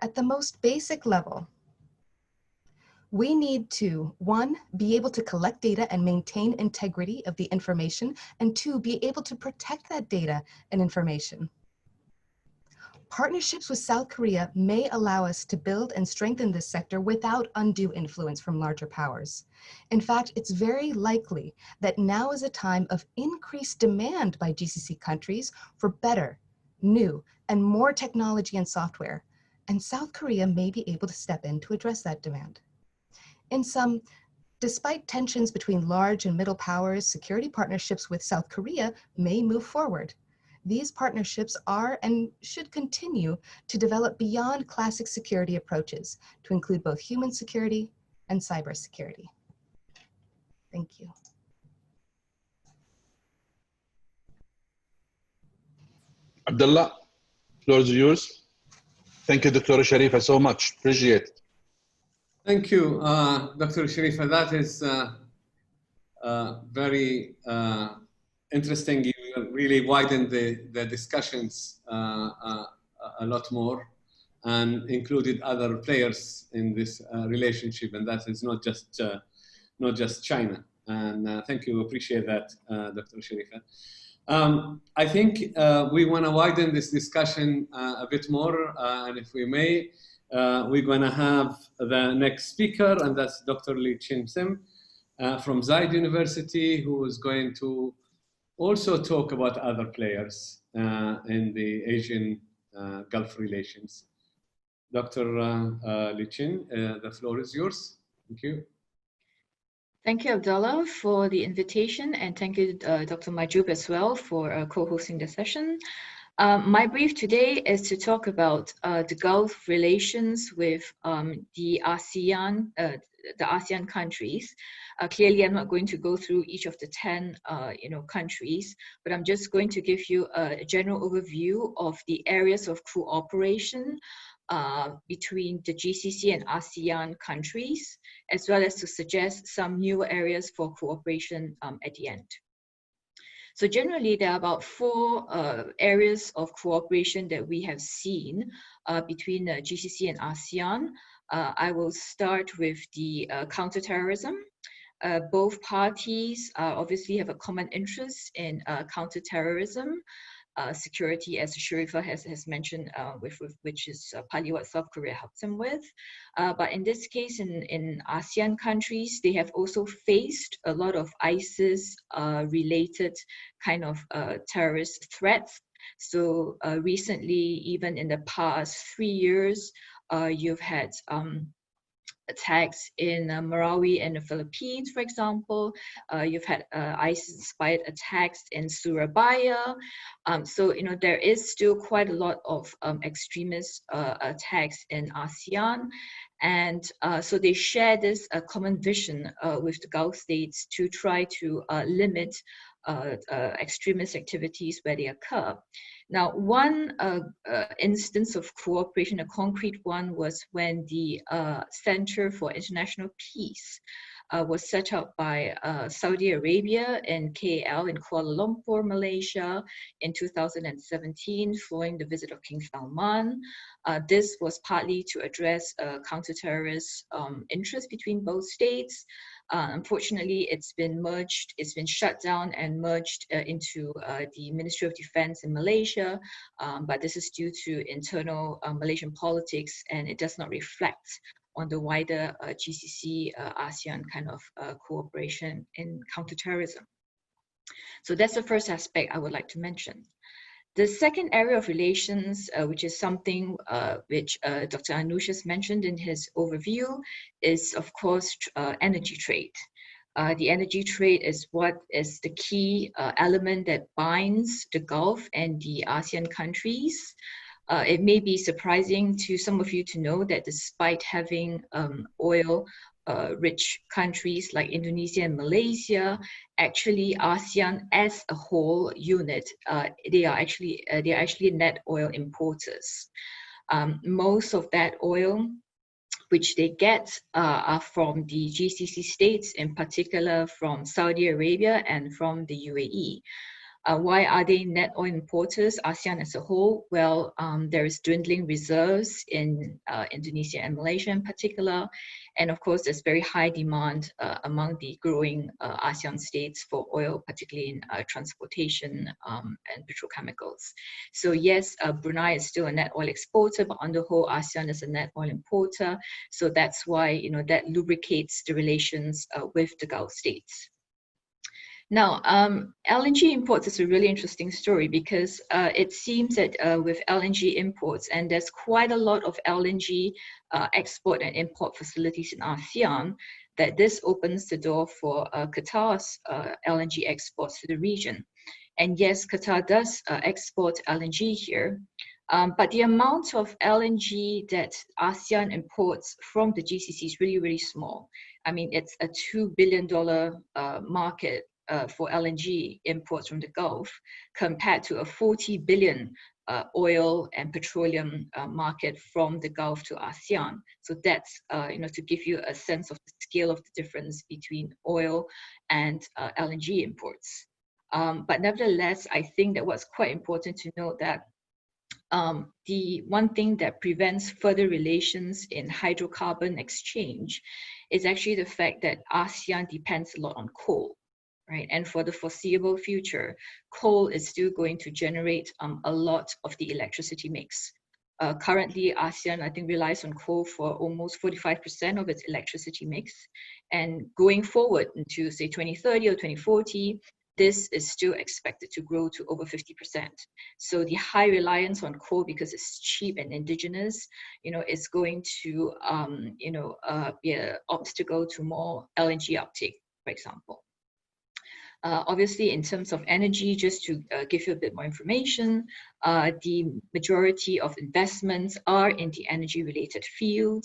At the most basic level, we need to, 1, be able to collect data and maintain integrity of the information, and 2, be able to protect that data and information. Partnerships with South Korea may allow us to build and strengthen this sector without undue influence from larger powers. In fact, it's very likely that now is a time of increased demand by GCC countries for better, new, and more technology and software, and South Korea may be able to step in to address that demand. In sum, despite tensions between large and middle powers, security partnerships with South Korea may move forward. These partnerships are and should continue to develop beyond classic security approaches to include both human security and cybersecurity. Thank you. Abdullah, floor is yours. Thank you, Dr. Sharifa, so much. Appreciate it. Thank you, Dr. Sharifa. That is very interesting. You really widened the discussions a lot more and included other players in this relationship, and that is not just China. And thank you, appreciate that, Dr. Sharifa. I think we want to widen this discussion a bit more, and if we may, we're going to have the next speaker, and that's Dr. Lng Sim from Zayed University, who is going to also talk about other players in the Asian Gulf relations. Dr. Lng, the floor is yours. Thank you. Thank you, Abdullah, for the invitation, and thank you, Dr. Majub, as well, for co-hosting the session. My brief today is to talk about the Gulf relations with the ASEAN countries. Clearly, I'm not going to go through each of the 10 countries, but I'm just going to give you a general overview of the areas of cooperation between the GCC and ASEAN countries, as well as to suggest some new areas for cooperation at the end. So generally, there are about 4 areas of cooperation that we have seen between GCC and ASEAN. I will start with the counterterrorism. Both parties obviously have a common interest in counterterrorism. Security, as Sharifa has mentioned, which is partly what South Korea helps them with. But in this case, in ASEAN countries, they have also faced a lot of ISIS-related kind of terrorist threats. So recently, even in the past 3 years, you've had attacks in Marawi and the Philippines, for example. You've had ISIS-inspired attacks in Surabaya. So, there is still quite a lot of extremist attacks in ASEAN. And so they share this common vision with the Gulf states to try to limit extremist activities where they occur. Now, one instance of cooperation, a concrete one, was when the Center for International Peace was set up by Saudi Arabia in KL in Kuala Lumpur, Malaysia in 2017 following the visit of King Salman. This was partly to address counter-terrorist interests between both states. Unfortunately, it's been shut down and merged into the Ministry of Defense in Malaysia, but this is due to internal Malaysian politics, and it does not reflect on the wider GCC ASEAN kind of cooperation in counterterrorism. So that's the first aspect I would like to mention. The second area of relations, which is something which Dr. Anoush has mentioned in his overview, is of course energy trade. The energy trade is what is the key element that binds the Gulf and the ASEAN countries. It may be surprising to some of you to know that despite having oil-rich countries like Indonesia and Malaysia, actually ASEAN as a whole unit, they are actually net oil importers. Most of that oil which they get are from the GCC states, in particular from Saudi Arabia and from the UAE. Why are they net oil importers, ASEAN as a whole? Well, there is dwindling reserves in Indonesia and Malaysia in particular. And of course, there's very high demand among the growing ASEAN states for oil, particularly in transportation and petrochemicals. So yes, Brunei is still a net oil exporter, but on the whole, ASEAN is a net oil importer. So that's why, that lubricates the relations with the Gulf states. Now, LNG imports is a really interesting story because it seems that with LNG imports, and there's quite a lot of LNG export and import facilities in ASEAN, that this opens the door for Qatar's LNG exports to the region. And yes, Qatar does export LNG here, but the amount of LNG that ASEAN imports from the GCC is really, really small. I mean, it's a $2 billion market for LNG imports from the Gulf compared to a 40 billion oil and petroleum market from the Gulf to ASEAN. So that's, to give you a sense of the scale of the difference between oil and LNG imports. But nevertheless, I think that what's quite important to note that the one thing that prevents further relations in hydrocarbon exchange is actually the fact that ASEAN depends a lot on coal. Right, and for the foreseeable future, coal is still going to generate a lot of the electricity mix. Currently, ASEAN, I think, relies on coal for almost 45% of its electricity mix. And going forward into, say, 2030 or 2040, this is still expected to grow to over 50%. So the high reliance on coal, because it's cheap and indigenous, is going to, be an obstacle to more LNG uptake, for example. Obviously, in terms of energy, just to give you a bit more information, the majority of investments are in the energy-related field,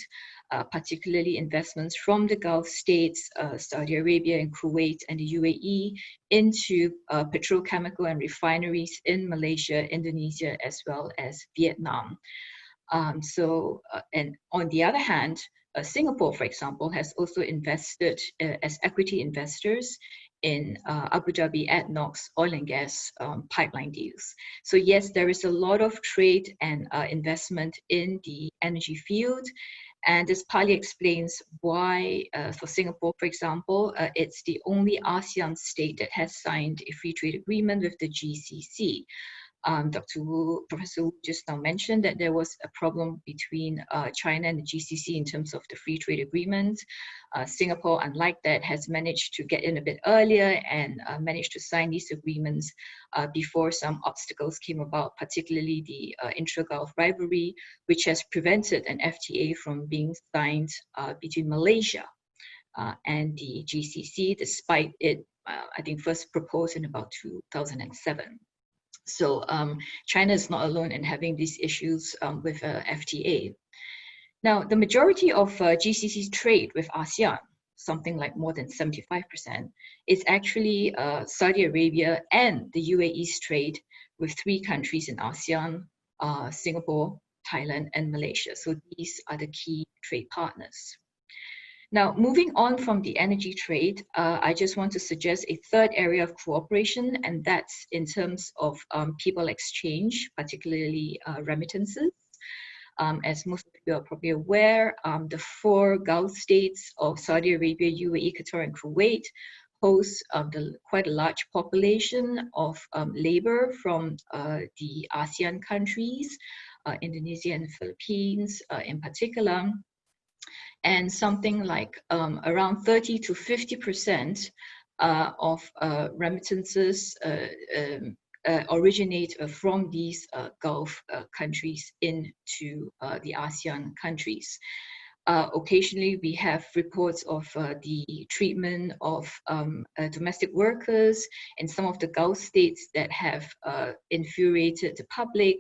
particularly investments from the Gulf states, Saudi Arabia and Kuwait and the UAE, into petrochemical and refineries in Malaysia, Indonesia, as well as Vietnam. And on the other hand, Singapore, for example, has also invested as equity investors in Abu Dhabi ADNOC's oil and gas pipeline deals. So yes, there is a lot of trade and investment in the energy field. And this partly explains why, for Singapore, for example, it's the only ASEAN state that has signed a free trade agreement with the GCC. Dr. Wu, Professor Wu just now mentioned that there was a problem between China and the GCC in terms of the free trade agreement. Singapore, unlike that, has managed to get in a bit earlier and managed to sign these agreements before some obstacles came about, particularly the intra-Gulf rivalry, which has prevented an FTA from being signed between Malaysia and the GCC, despite it, I think, first proposed in about 2007. So China is not alone in having these issues with FTA. Now, the majority of GCC's trade with ASEAN, something like more than 75%, is actually Saudi Arabia and the UAE's trade with 3 countries in ASEAN, Singapore, Thailand, and Malaysia. So these are the key trade partners. Now, moving on from the energy trade, I just want to suggest a third area of cooperation, and that's in terms of people exchange, particularly remittances. As most of you are probably aware, the 4 Gulf states of Saudi Arabia, UAE, Qatar, and Kuwait host quite a large population of labor from the ASEAN countries, Indonesia and the Philippines in particular. And something like around 30 to 50% of remittances originate from these Gulf countries into the ASEAN countries. Occasionally, we have reports of the treatment of domestic workers in some of the Gulf states that have infuriated the public,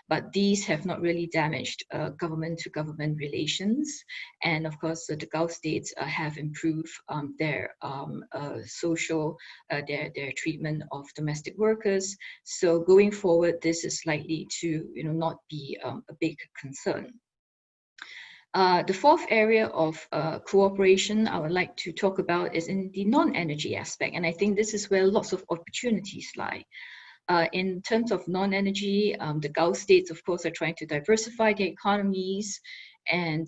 but these have not really damaged government-to-government relations. And of course, the Gulf states have improved their their treatment of domestic workers. So going forward, this is likely to not be a big concern. The fourth area of cooperation I would like to talk about is in the non-energy aspect, and I think this is where lots of opportunities lie. In terms of non-energy, the Gulf states, of course, are trying to diversify their economies, and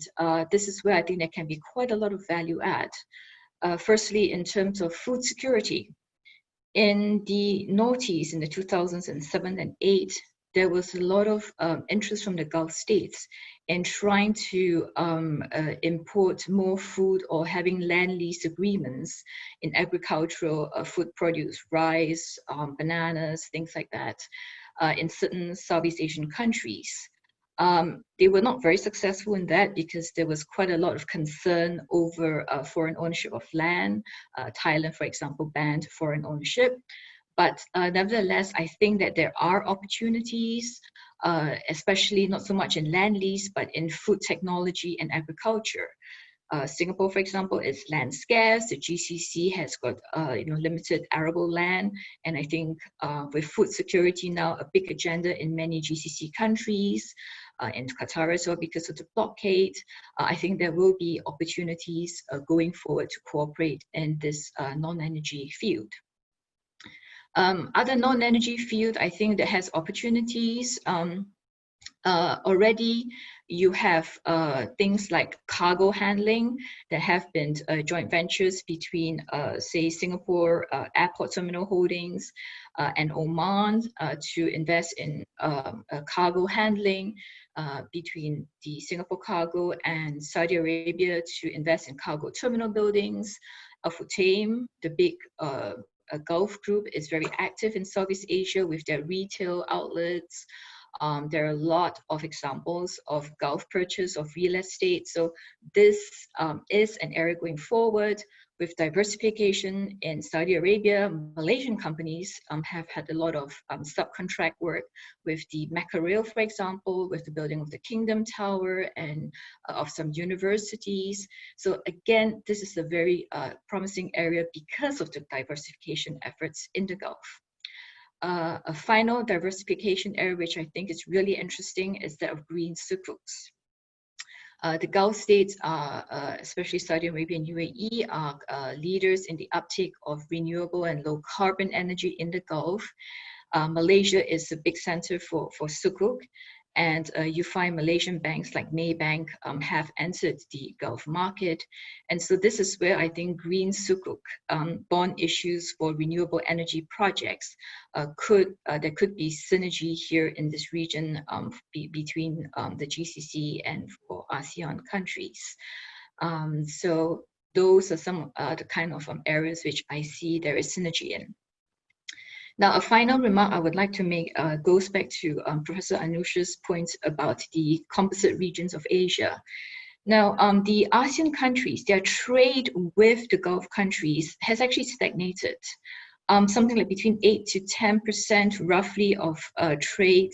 this is where I think there can be quite a lot of value add. Firstly, in terms of food security. In the noughties, in the 2007 and 8, there was a lot of interest from the Gulf states in trying to import more food or having land lease agreements in agricultural food produce, rice, bananas, things like that, in certain Southeast Asian countries. They were not very successful in that because there was quite a lot of concern over foreign ownership of land. Thailand, for example, banned foreign ownership. But nevertheless, I think that there are opportunities, especially not so much in land lease, but in food technology and agriculture. Singapore, for example, is land scarce. The GCC has got limited arable land, and I think with food security now a big agenda in many GCC countries, in Qatar as well because of the blockade. I think there will be opportunities going forward to cooperate in this non-energy field. Other non-energy field, I think that has opportunities. Already you have things like cargo handling. There have been joint ventures between, say, Singapore Airport Terminal Holdings and Oman to invest in cargo handling, between the Singapore Cargo and Saudi Arabia to invest in cargo terminal buildings. Ehtesami, the big Gulf group, is very active in Southeast Asia with their retail outlets. There are a lot of examples of Gulf purchase of real estate. So this is an area going forward with diversification in Saudi Arabia. Malaysian companies have had a lot of subcontract work with the Mecca Rail, for example, with the building of the Kingdom Tower and of some universities. So again, this is a very promising area because of the diversification efforts in the Gulf. A final diversification area, which I think is really interesting, is that of green sukuks. The Gulf states, especially Saudi Arabia and UAE, are leaders in the uptake of renewable and low carbon energy in the Gulf. Malaysia is a big center for sukuk, and you find Malaysian banks like Maybank have entered the Gulf market. And so this is where I think green sukuk bond issues for renewable energy projects there could be synergy here in this region between the GCC and for ASEAN countries. So those are some of the kind of areas which I see there is synergy in. Now, a final remark I would like to make goes back to Professor Anoush's point about the composite regions of Asia. Now, the ASEAN countries, their trade with the Gulf countries has actually stagnated. Something like between 8 to 10% roughly of trade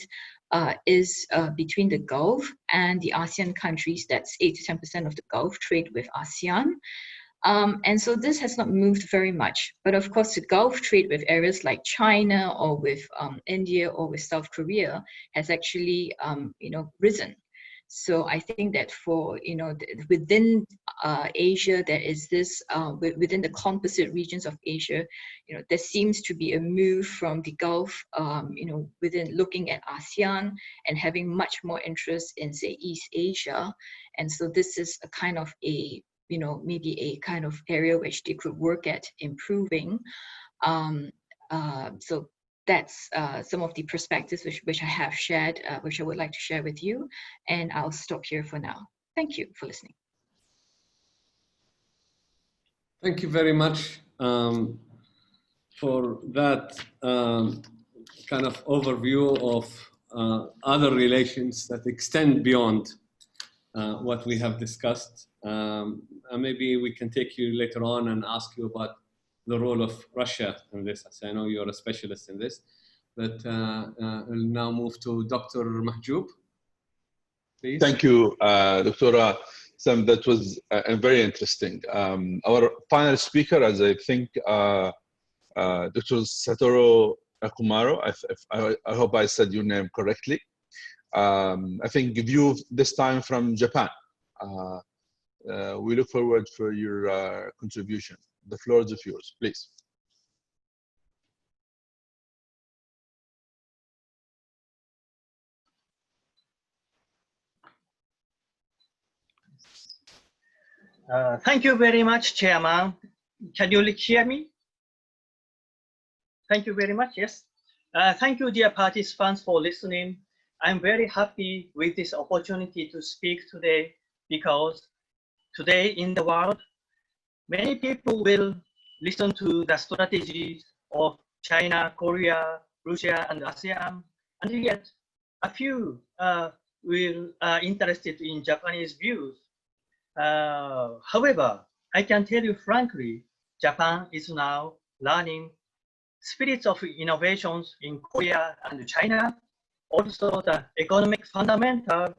is between the Gulf and the ASEAN countries. That's 8 to 10% of the Gulf trade with ASEAN. And so this has not moved very much. But of course, the Gulf trade with areas like China or with India or with South Korea has actually, risen. So I think that for, within Asia, there is this, within the composite regions of Asia, there seems to be a move from the Gulf, within looking at ASEAN and having much more interest in, say, East Asia. And so this is a kind of a, maybe a kind of area which they could work at improving. So that's some of the perspectives which I have shared, which I would like to share with you. And I'll stop here for now. Thank you for listening. Thank you very much for that kind of overview of other relations that extend beyond what we have discussed. Maybe we can take you later on and ask you about the role of Russia in this. As I know you're a specialist in this, but I'll now move to Dr. Mahjoub, please. Thank you, Dr. Sam. That was very interesting. Our final speaker, as I think, Dr. Satoru Akumaro, I hope I said your name correctly. I think view this time from Japan. We look forward for your contribution. The floor is yours, please. Thank you very much, Chairman. Can you hear me? Thank you very much, yes. Thank you, dear participants, for listening. I'm very happy with this opportunity to speak today because today in the world, many people will listen to the strategies of China, Korea, Russia, and ASEAN, and yet a few will interested in Japanese views. However, I can tell you frankly, Japan is now learning spirits of innovations in Korea and China. Also, the economic fundamental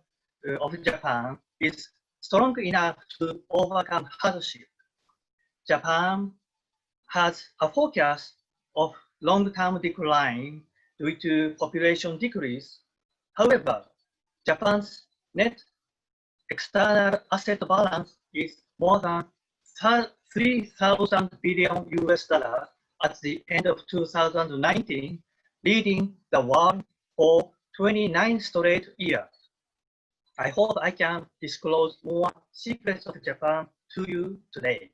of Japan is strong enough to overcome hardship. Japan has a forecast of long-term decline due to population decrease. However, Japan's net external asset balance is more than 3,000 billion US dollars at the end of 2019, leading the world for 29 straight years. I hope I can disclose more secrets of Japan to you today.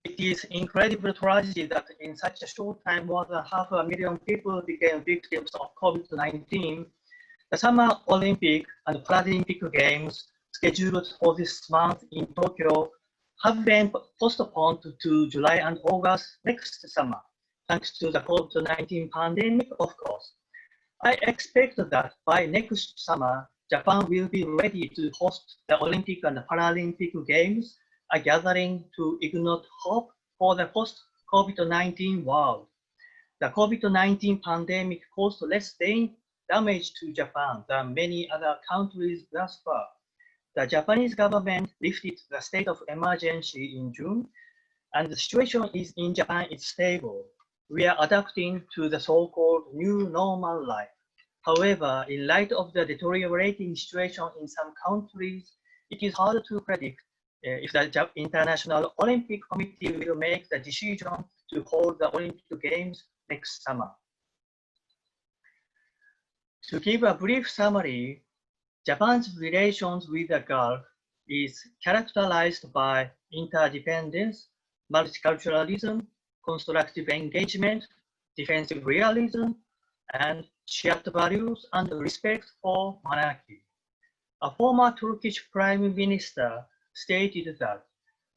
It is incredible tragedy that in such a short time, more than 500,000 people became victims of COVID-19. The Summer Olympic and Paralympic Games scheduled for this month in Tokyo have been postponed to July and August next summer, thanks to the COVID-19 pandemic, of course. I expect that by next summer, Japan will be ready to host the Olympic and Paralympic Games, a gathering to ignite hope for the post-COVID-19 world. The COVID-19 pandemic caused less damage to Japan than many other countries thus far. The Japanese government lifted the state of emergency in June, and the situation in Japan is stable. We are adapting to the so-called new normal life. However, in light of the deteriorating situation in some countries, it is hard to predict if the International Olympic Committee will make the decision to hold the Olympic Games next summer. To give a brief summary, Japan's relations with the Gulf is characterized by interdependence, multiculturalism, constructive engagement, defensive realism, and shared values and respect for monarchy. A former Turkish prime minister stated that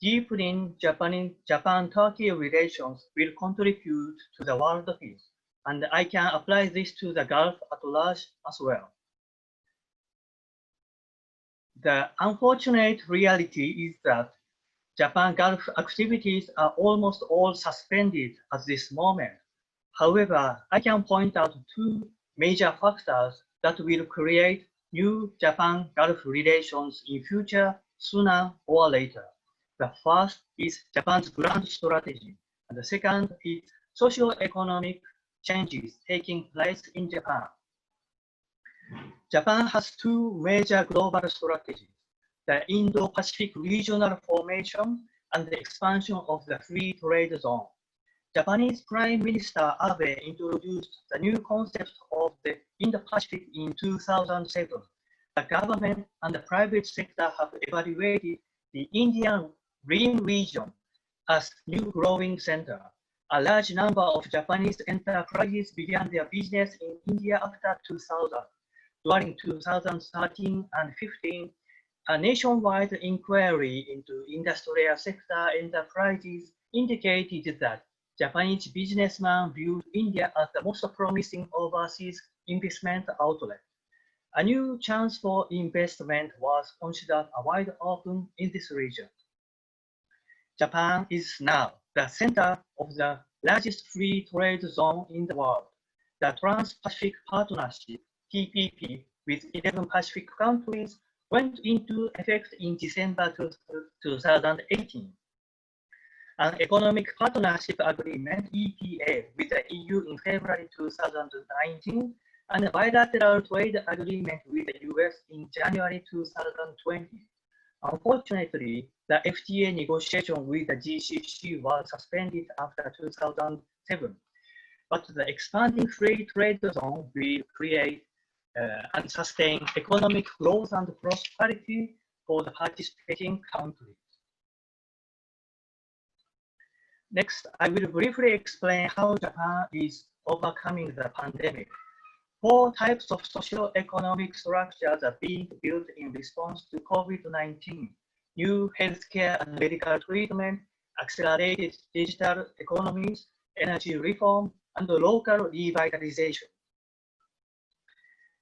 deepening Japan-Turkey relations will contribute to the world peace, and I can apply this to the Gulf at large as well. The unfortunate reality is that Japan Gulf activities are almost all suspended at this moment. However, I can point out two major factors that will create new Japan-Gulf relations in future sooner or later. The first is Japan's grand strategy, and the second is socio-economic changes taking place in Japan. Japan has two major global strategies, the Indo-Pacific regional formation and the expansion of the free trade zone. Japanese Prime Minister Abe introduced the new concept of the Indo-Pacific in 2007. The government and the private sector have evaluated the Indian Rim region as new growing center. A large number of Japanese enterprises began their business in India after 2000. During 2013 and 15, a nationwide inquiry into industrial sector enterprises indicated that Japanese businessmen viewed India as the most promising overseas investment outlet. A new chance for investment was considered wide open in this region. Japan is now the center of the largest free trade zone in the world. The Trans-Pacific Partnership, TPP, with 11 Pacific countries went into effect in December 2018. An Economic Partnership Agreement, EPA, with the EU in February 2019, and a bilateral trade agreement with the US in January 2020. Unfortunately, the FTA negotiation with the GCC was suspended after 2007, but the expanding free trade zone will create and sustain economic growth and prosperity for the participating countries. Next, I will briefly explain how Japan is overcoming the pandemic. 4 types of socio-economic structures are being built in response to COVID-19. New healthcare and medical treatment, accelerated digital economies, energy reform, and local revitalization.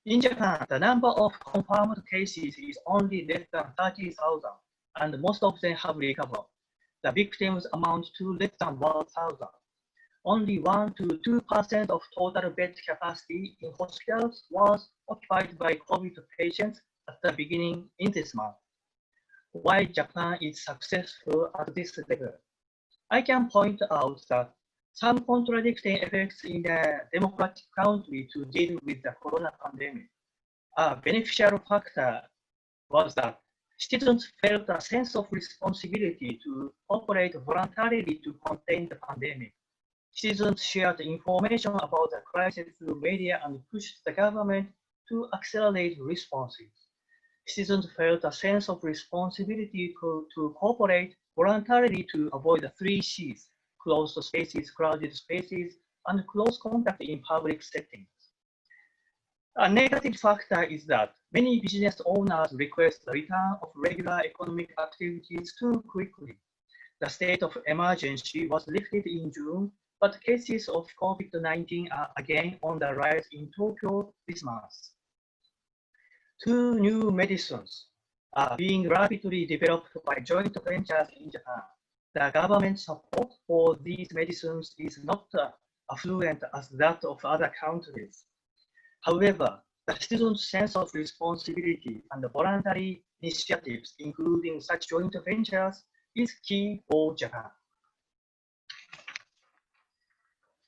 In Japan, the number of confirmed cases is only less than 30,000, and most of them have recovered. The victims amount to less than 1,000. Only 1 to 2% of total bed capacity in hospitals was occupied by COVID patients at the beginning in this month. Why Japan is successful at this level? I can point out that some contradicting effects in a democratic country to deal with the corona pandemic. A beneficial factor was that citizens felt a sense of responsibility to operate voluntarily to contain the pandemic. Citizens shared information about the crisis through media and pushed the government to accelerate responses. Citizens felt a sense of responsibility to cooperate voluntarily to avoid the 3 C's, closed spaces, crowded spaces, and close contact in public settings. A negative factor is that many business owners request the return of regular economic activities too quickly. The state of emergency was lifted in June, but cases of COVID-19 are again on the rise in Tokyo this month. 2 new medicines are being rapidly developed by joint ventures in Japan. The government support for these medicines is not affluent as that of other countries. However, the citizens' sense of responsibility and the voluntary initiatives, including such joint ventures, is key for Japan.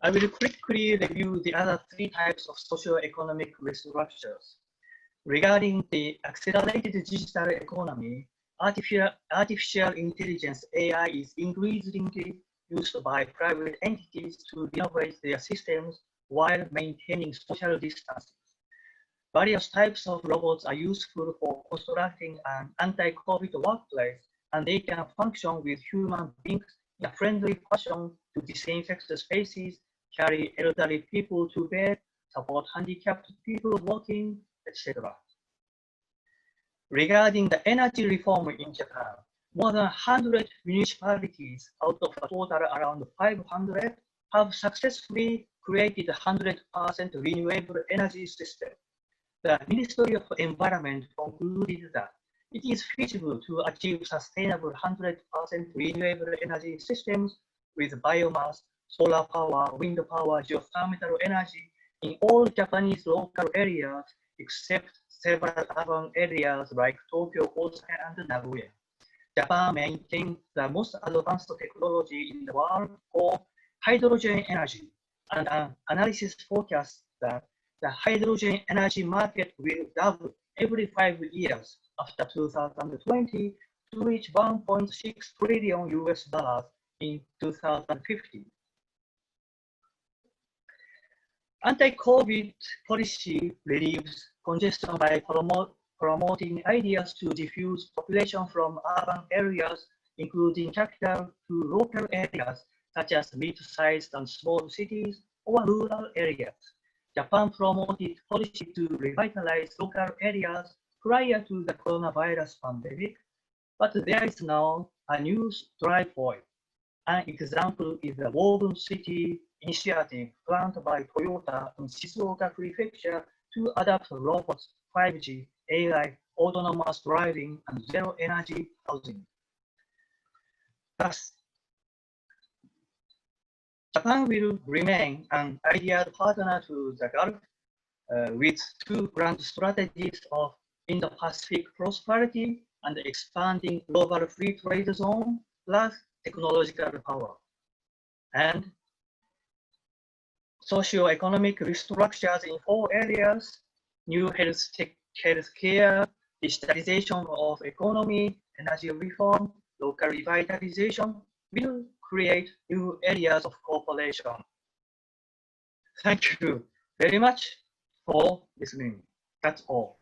I will quickly review the other 3 types of socio-economic restructures. Regarding the accelerated digital economy, artificial intelligence AI is increasingly used by private entities to renovate their systems while maintaining social distances. Various types of robots are useful for constructing an anti-COVID workplace, and they can function with human beings in a friendly fashion to disinfect the spaces, carry elderly people to bed, support handicapped people walking, etc. Regarding the energy reform in Japan, more than 100 municipalities out of a total around 500 have successfully created a 100% renewable energy system. The Ministry of Environment concluded that it is feasible to achieve sustainable 100% renewable energy systems with biomass, solar power, wind power, geothermal energy in all Japanese local areas except several urban areas like Tokyo, Osaka, and Nagoya. Japan maintains the most advanced technology in the world for hydrogen energy, and an analysis forecasts that the hydrogen energy market will double every 5 years after 2020 to reach $1.6 trillion in 2050. Anti-COVID policy relieves congestion by promoting ideas to diffuse population from urban areas, including capital, to local areas such as mid-sized and small cities or rural areas. Japan promoted policy to revitalize local areas prior to the coronavirus pandemic, but there is now a new strive for it. An example is the Woven City initiative planned by Toyota in Shizuoka Prefecture to adapt robots, 5G, AI, autonomous driving, and zero energy housing. Thus, Japan will remain an ideal partner to the Gulf with two grand strategies of Indo-Pacific prosperity and expanding global free trade zone plus technological power. And socio-economic restructures in 4 areas: new healthcare, digitalization of economy, energy reform, local revitalization will create new areas of cooperation. Thank you very much for listening. That's all.